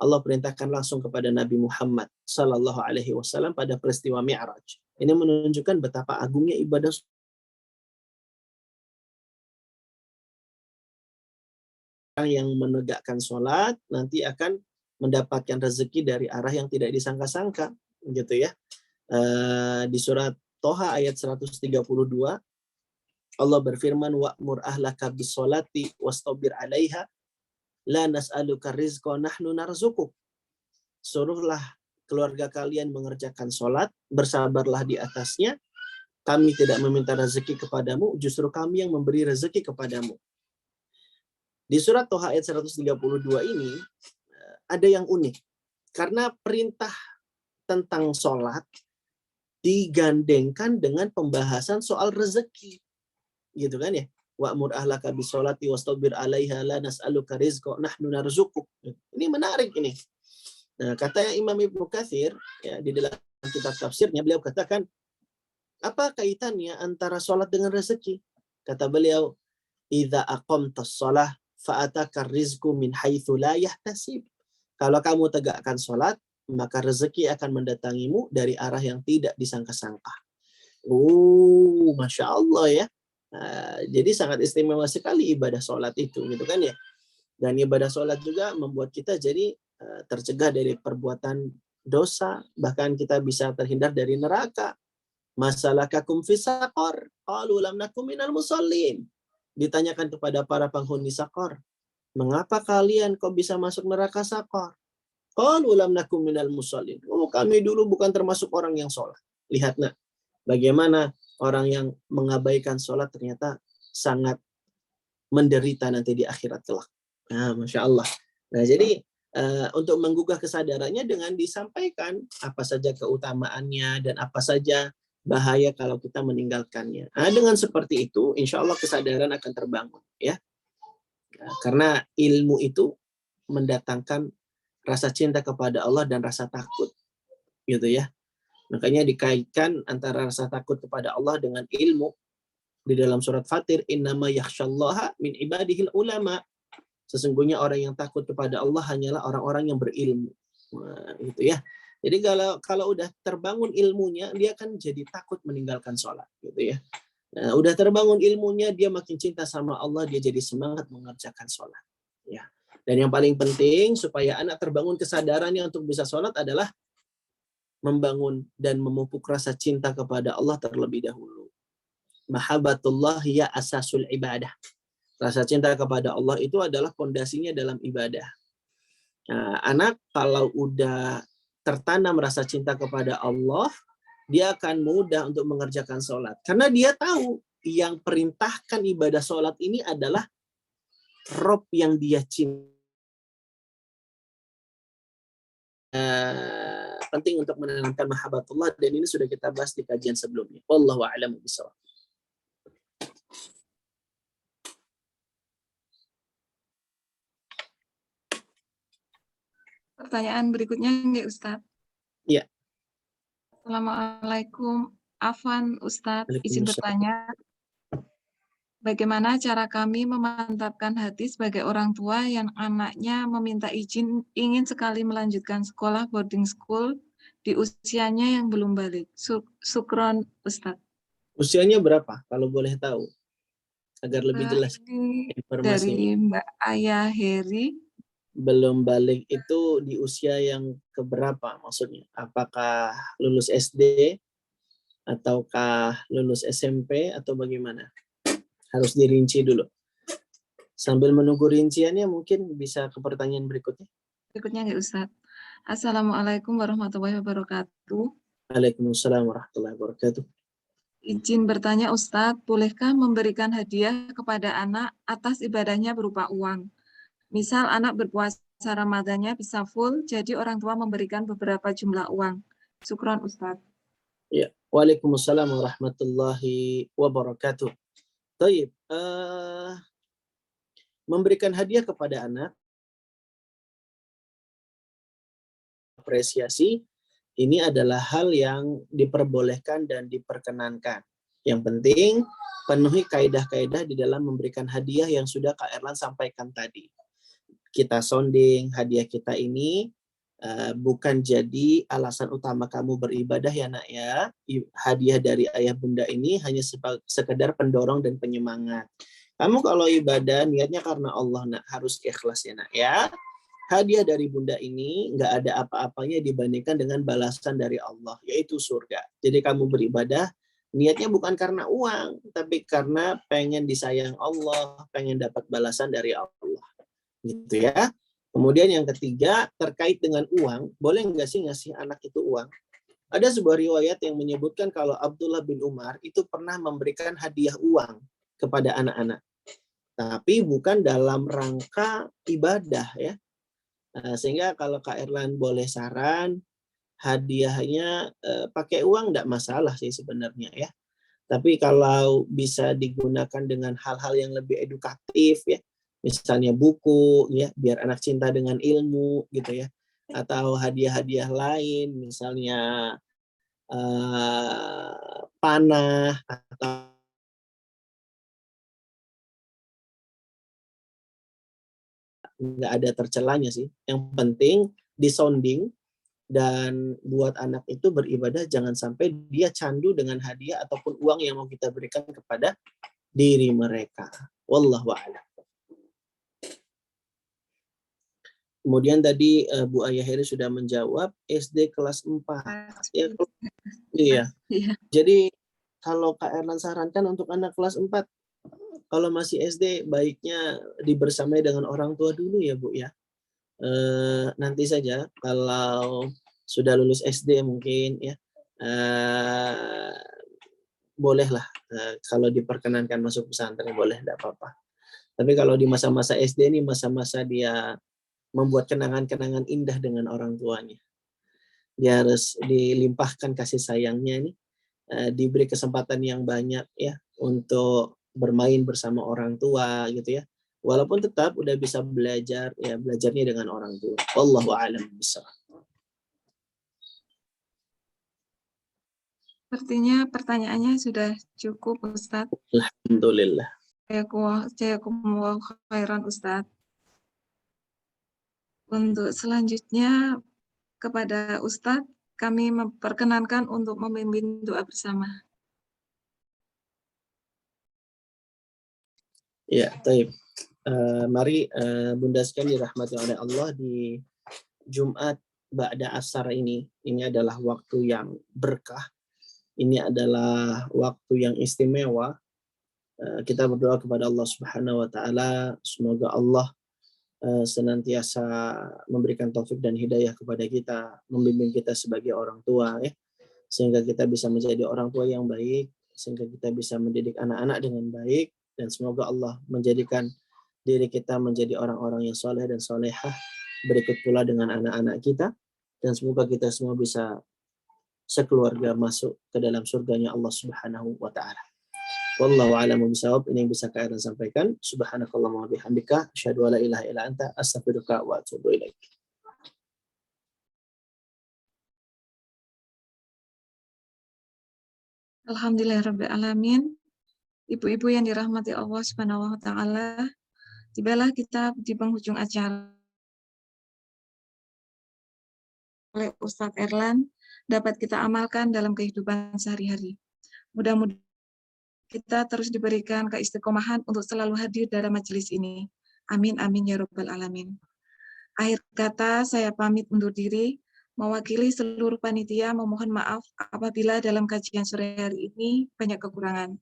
Allah perintahkan langsung kepada Nabi Muhammad Sallallahu Alaihi Wasallam pada peristiwa Mi'raj. Ini menunjukkan betapa agungnya ibadah orang yang menegakkan sholat nanti akan mendapatkan rezeki dari arah yang tidak disangka-sangka, gitu ya. Di surat Toha ayat 132 Allah berfirman, wa'mur ahlaka bis-sholati wastabir 'alaiha la nas'aluka rizqa nahnu narzuquk. Suruhlah keluarga kalian mengerjakan sholat, bersabarlah di atasnya. Kami tidak meminta rezeki kepadamu, justru kami yang memberi rezeki kepadamu. Di surat Toha ayat 132 ini ada yang unik. Karena perintah tentang sholat digandengkan dengan pembahasan soal rezeki. Gitu kan ya? Wa'mur ahlaka bis-sholati wastabir 'alaiha la nas'aluka rizqa nahnu narzuquk. Ini menarik ini. Nah, kata Imam Ibnu Katsir ya, di dalam kitab tafsirnya beliau katakan, apa kaitannya antara sholat dengan rezeki? Kata beliau, idza aqamtas shalah fa'ataka rizqu min haitsu la yahtasib. Kalau kamu tegakkan sholat, maka rezeki akan mendatangimu dari arah yang tidak disangka-sangka. Masya Allah ya. Jadi sangat istimewa sekali ibadah sholat itu, gitu kan ya. Dan ibadah sholat juga membuat kita jadi tercegah dari perbuatan dosa, bahkan kita bisa terhindar dari neraka. Masalakakum fis saqar? Qalu lam nakum minal musallin. Ditanyakan kepada para penghuni Saqar, mengapa kalian kok bisa masuk neraka Saqar? Qalu lam nakum minal musallin. Kami dulu bukan termasuk orang yang sholat. Lihat nak, bagaimana orang yang mengabaikan sholat ternyata sangat menderita nanti di akhirat kelak. Nah, Masya Allah. Nah, jadi untuk menggugah kesadarannya dengan disampaikan apa saja keutamaannya dan apa saja bahaya kalau kita meninggalkannya. Nah, dengan seperti itu, insya Allah kesadaran akan terbangun, ya. Nah, karena ilmu itu mendatangkan rasa cinta kepada Allah dan rasa takut, gitu ya. Makanya dikaitkan antara rasa takut kepada Allah dengan ilmu. Di dalam surat Fatir, innama yakhsyallaha min ibadihil ulama. Sesungguhnya orang yang takut kepada Allah hanyalah orang-orang yang berilmu. Nah, gitu ya. Jadi kalau udah terbangun ilmunya, dia akan jadi takut meninggalkan sholat, gitu ya. Nah, udah terbangun ilmunya, dia makin cinta sama Allah, dia jadi semangat mengerjakan sholat. Ya. Dan yang paling penting supaya anak terbangun kesadarannya untuk bisa sholat adalah membangun dan memupuk rasa cinta kepada Allah terlebih dahulu. Mahabbatullah ya asasul ibadah. Rasa cinta kepada Allah itu adalah fondasinya dalam ibadah. Nah, anak kalau udah tertanam rasa cinta kepada Allah, dia akan mudah untuk mengerjakan sholat. Karena dia tahu yang perintahkan ibadah sholat ini adalah Rob yang dia cinta. Penting untuk menanamkan mahabbatullah, dan ini sudah kita bahas di kajian sebelumnya. Wallahu a'lamu bishawab. Pertanyaan berikutnya nggak Ustadz? Iya. Assalamualaikum. Afwan Ustadz, izin Waalaikumsalam. bertanya. Bagaimana cara kami memantapkan hati sebagai orang tua yang anaknya meminta izin ingin sekali melanjutkan sekolah boarding school di usianya yang belum balik? Syukron Ustadz. Usianya berapa kalau boleh tahu? Agar lebih jelas Ini informasinya. dari Mbak Ayah Heri. Belum balik itu di usia yang keberapa maksudnya? Apakah lulus SD ataukah lulus SMP atau bagaimana? Harus dirinci dulu. Sambil menunggu rinciannya mungkin bisa ke pertanyaan berikutnya. Berikutnya nggak Ustadz. Assalamualaikum warahmatullahi wabarakatuh. Waalaikumsalam warahmatullahi wabarakatuh. Izin bertanya Ustadz, bolehkah memberikan hadiah kepada anak atas ibadahnya berupa uang? Misal anak berpuasa Ramadannya bisa full, jadi orang tua memberikan beberapa jumlah uang. Syukron Ustadz. Ya, Waalaikumsalam warahmatullahi wabarakatuh. Baik, memberikan hadiah kepada anak, apresiasi, ini adalah hal yang diperbolehkan dan diperkenankan. Yang penting, penuhi kaidah-kaidah di dalam memberikan hadiah yang sudah Kak Erlan sampaikan tadi. kita sounding hadiah kita ini bukan jadi alasan utama kamu beribadah ya nak ya. Hadiah dari ayah bunda ini hanya sekedar pendorong dan penyemangat. Kamu kalau ibadah niatnya karena Allah nak, harus ikhlas ya nak ya. Hadiah dari bunda ini nggak ada apa-apanya dibandingkan dengan balasan dari Allah, yaitu surga. Jadi kamu beribadah niatnya bukan karena uang, tapi karena pengen disayang Allah, pengen dapat balasan dari Allah. Gitu ya. Kemudian yang ketiga, terkait dengan uang, boleh nggak sih ngasih anak itu uang? Ada sebuah riwayat yang menyebutkan kalau Abdullah bin Umar itu pernah memberikan hadiah uang kepada anak-anak. Tapi bukan dalam rangka ibadah ya. Sehingga kalau Kak Erlan boleh saran, hadiahnya pakai uang enggak masalah sih sebenarnya ya. Tapi kalau bisa digunakan dengan hal-hal yang lebih edukatif ya, misalnya buku ya, biar anak cinta dengan ilmu gitu ya, atau hadiah-hadiah lain, misalnya panah atau nggak ada tercelanya sih. Yang penting disounding dan buat anak itu beribadah jangan sampai dia candu dengan hadiah ataupun uang yang mau kita berikan kepada diri mereka. Wallahu a'lam. Kemudian tadi Bu Ayah Heri sudah menjawab SD kelas 4. Ya, iya. Jadi kalau Kak Erlan sarankan untuk anak kelas 4, kalau masih SD baiknya dibersamai dengan orang tua dulu ya Bu ya. Nanti saja kalau sudah lulus SD mungkin ya, bolehlah kalau diperkenankan masuk pesantren boleh, tidak apa-apa. Tapi kalau di masa-masa SD ini masa-masa dia membuat kenangan-kenangan indah dengan orang tuanya. Dia harus dilimpahkan kasih sayangnya ini, diberi kesempatan yang banyak ya untuk bermain bersama orang tua gitu ya. Walaupun tetap udah bisa belajar ya, belajarnya dengan orang tua. Wallahu a'lam bishawab. Sepertinya pertanyaannya sudah cukup, Ustadz. Alhamdulillah. Jazakumullah khairan, Ustadz. Untuk selanjutnya kepada Ustadz, kami memperkenankan untuk memimpin doa bersama. Ya, taib. Mari Bunda sekalian dirahmati oleh Allah, di Jumat Ba'da Asar ini adalah waktu yang berkah. Ini adalah waktu yang istimewa. Kita berdoa kepada Allah Subhanahu wa taala, semoga Allah senantiasa memberikan taufik dan hidayah kepada kita, membimbing kita sebagai orang tua ya, sehingga kita bisa menjadi orang tua yang baik, sehingga kita bisa mendidik anak-anak dengan baik, dan semoga Allah menjadikan diri kita menjadi orang-orang yang soleh dan solehah, berikut pula dengan anak-anak kita, dan semoga kita semua bisa sekeluarga masuk ke dalam surganya Allah Subhanahu wa taala. Wallahu a'lamu bishawab. Ini yang bisa Kak Erlan sampaikan. Subhanakallahumma wa bihamdika asyhadu an la ilaha illa anta astaghfiruka wa atubu ilaik. Alhamdulillahirabbil alamin. Ibu-ibu yang dirahmati Allah Subhanahu wa taala, tibalah kita di penghujung acara oleh Ustadz Erlan dapat kita amalkan dalam kehidupan sehari-hari. Mudah-mudahan kita terus diberikan keistiqomahan untuk selalu hadir dalam majelis ini. Amin, amin, ya Rabbal Alamin. Akhir kata, saya pamit undur diri, mewakili seluruh panitia memohon maaf apabila dalam kajian sore hari ini banyak kekurangan.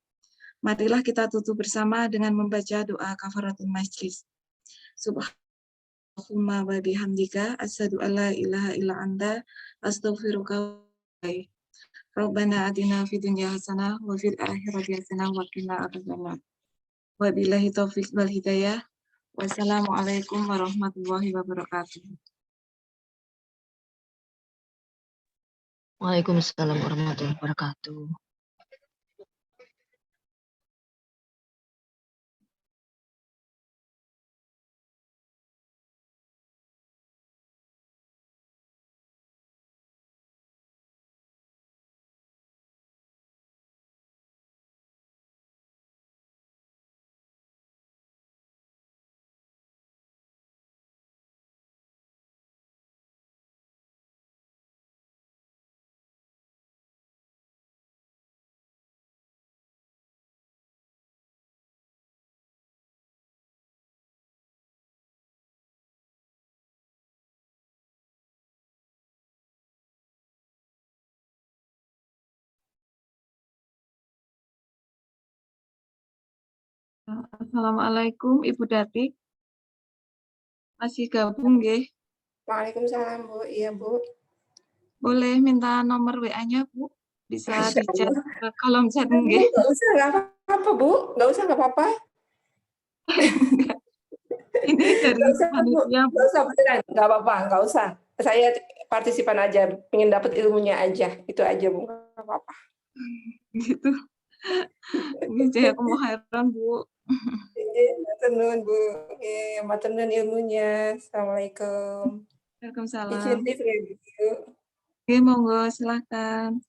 Marilah kita tutup bersama dengan membaca doa kafaratul majlis. Subhanallah wa bihamdika asyhadu an la ilaha illa anta astaghfiruka wa atubu ilaik. Rabbana atina fid dunya hasanah wa fil akhirati hasanah wa qina adzabannar. Wabillahi taufiq wal hidayah. Wassalamualaikum warahmatullahi wabarakatuh. Waalaikumsalam warahmatullahi wabarakatuh. Assalamualaikum Ibu Datik. Masih gabung nggih? Waalaikumsalam, Bu. Iya, Bu. Boleh minta nomor WA-nya, Bu? Bisa Masya di-chat Allah. ke kolom chat Bu, nggih? nggak usah, nggak apa-apa, Bu. Nggak usah, nggak apa-apa. Ini dari Nggak usah, Bu. panitia, Bu. Nggak usah, beneran. Nggak apa-apa, nggak usah. Saya partisipan aja, pengen dapat ilmunya aja. Itu aja, Bu. Nggak apa-apa. Gitu. Nggih, saya kemoheran, Bu. Matur nuwun, Bu. Matur nuwun ilmunya. Assalamualaikum. Waalaikumsalam. Izin live ya, Bu. Oke, monggo silakan.